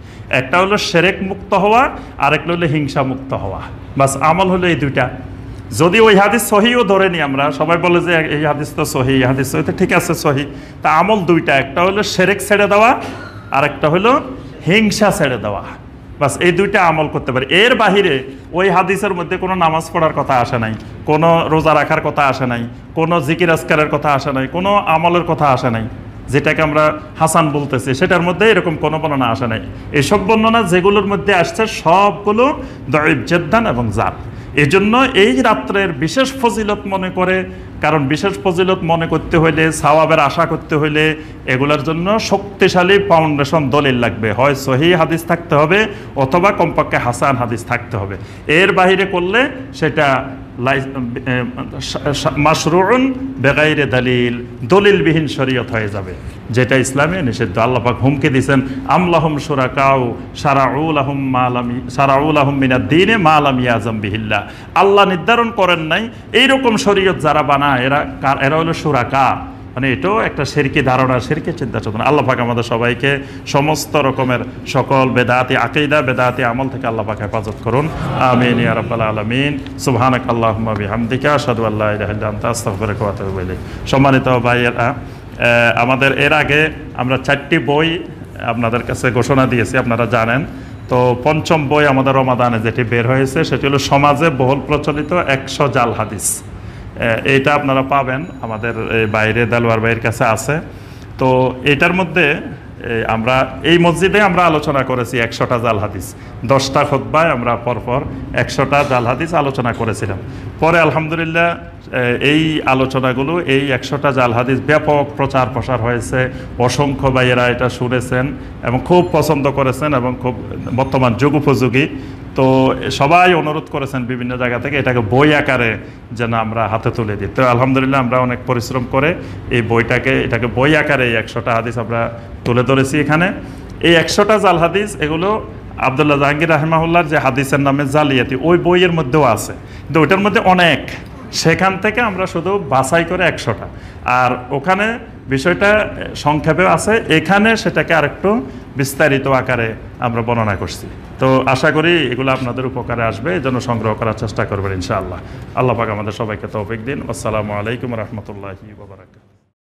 একটা হলো শিরক মুক্ত হওয়া, আর একটা হলো হিংসা মুক্ত হওয়া। বাস, আমল হলো এই দুইটা। যদি ওই হাদিস সহিও ধরে নিই আমরা, সবাই বলে যে এই হাদিস তো সহি, এই হাদিস তো ঠিক আছে সহি, তা আমল দুইটা, একটা হলো শিরক ছেড়ে দেওয়া, আর একটা হলো হিংসা ছেড়ে দেওয়া। বাস, এই দুইটা আমল করতে পারি। এর বাহিরে ওই হাদিসের মধ্যে কোনো নামাজ পড়ার কথা আসে নাই, কোনো রোজা রাখার কথা আসে নাই, কোনো জিকির আজকারের কথা আসে নাই, কোনো আমলের কথা আসে নাই। যেটাকে আমরা হাসান বলতেছি, সেটার মধ্যে এরকম কোনো বর্ণনা আসে নাই। এইসব বর্ণনা যেগুলোর মধ্যে আসছে সবগুলো দঈফ জিদ্দান এবং জাল। এই জন্য এই রাত্রের বিশেষ ফজিলত মনে করে, কারণ বিশেষ ফজিলত মনে করতে হইলে, সাওয়াবের আশা করতে হইলে, এগুলোর জন্য শক্তিশালী ফাউন্ডেশন দলিল লাগবে। হয় সহিহ হাদিস থাকতে হবে, অথবা কমপক্ষে হাসান হাদিস থাকতে হবে। এর বাহিরে করলে সেটা মাশরুউন বেগাইরে দলিল, দলিলবিহীন শরীয়ত হয়ে যাবে, যেটা ইসলামে নিষিদ্ধ। আল্লাহ পাক হুমকি দিয়েছেন, আমলাহুম শুরাকাউ শারাউ লাহুম মিনাদ-দীনে মা লাম ইয়াযাম বিহিল্লাহ। আল্লাহ নির্ধারণ করেন নাই এইরকম শরীয়ত যারা বানায়, এরা হলো শুরাকা। মানে এটাও একটা শিরকি ধারণা, শিরকি চিন্তা চেতনা। আল্লাহ পাক আমাদের সবাইকে সমস্ত রকমের সকল বেদাতি আকীদা, বেদাতি আমল থেকে আল্লাহ পাক হেফাজত করুন। আমিন ইয়া রাব্বাল আলামিন। সুবহানাকা আল্লাহুম্মা বিহামদিকা আশহাদু আল্লা ইলাহা ইল্লা আনতা আস্তাগফিরুকা ওয়া আতুবু ইলাইক। সম্মানিত ভাইয়েরা, আমাদের এর আগে আমরা 4টি বই আপনাদের কাছে ঘোষণা দিয়েছি, আপনারা জানেন। তো 5ম বই আমাদের রমাদানে যেটি বের হয়েছে, সেটি হলো সমাজে বহুল প্রচলিত 100 জাল হাদিস। এইটা আপনারা পাবেন আমাদের বাইরে, দেলোয়ার ভাইয়ের কাছে আছে। তো এটার মধ্যে আমরা এই মসজিদে আমরা আলোচনা করেছি 100টা জাল হাদিস, 10টা খুতবায় আমরা পরপর 100টা জাল হাদিস আলোচনা করেছিলাম। পরে আলহামদুলিল্লাহ এই আলোচনাগুলো, এই 100টা জাল হাদিস ব্যাপক প্রচার প্রসার হয়েছে, অসংখ্য ভাইয়েরা এটা শুনেছেন এবং খুব পছন্দ করেছেন এবং খুব বর্তমান যুগ উপযোগী। তো সবাই অনুরোধ করেছেন বিভিন্ন জায়গা থেকে এটাকে বই আকারে যেন আমরা হাতে তুলে দিই। তো আলহামদুলিল্লাহ আমরা অনেক পরিশ্রম করে এই এটাকে বই আকারে এই 100টা হাদিস আমরা তুলে ধরেছি এখানে। এই 100টা জাল হাদিস এগুলো আব্দুল্লাহ জাহাঙ্গীর রাহিমাহুল্লাহর যে হাদিসের নামে জালিয়াতি, ওই বইয়ের মধ্যেও আছে, কিন্তু ওইটার মধ্যে অনেক, সেখান থেকে আমরা শুধু বাছাই করে 100টা, আর ওখানে বিষয়টা সংক্ষেপে আছে, এখানে সেটাকে আরেকটু বিস্তারিত আকারে আমরা বর্ণনা করছি। তো আশা করি এগুলো আপনাদের উপকারে আসবে, এই জন্য সংগ্রহ করার চেষ্টা করবেন ইনশাআল্লাহ। আল্লাহ পাক আমাদের সবাইকে তৌফিক দিন। আসসালামু আলাইকুম রহমতুল্লাহি ওয়া বারাকাতুহু।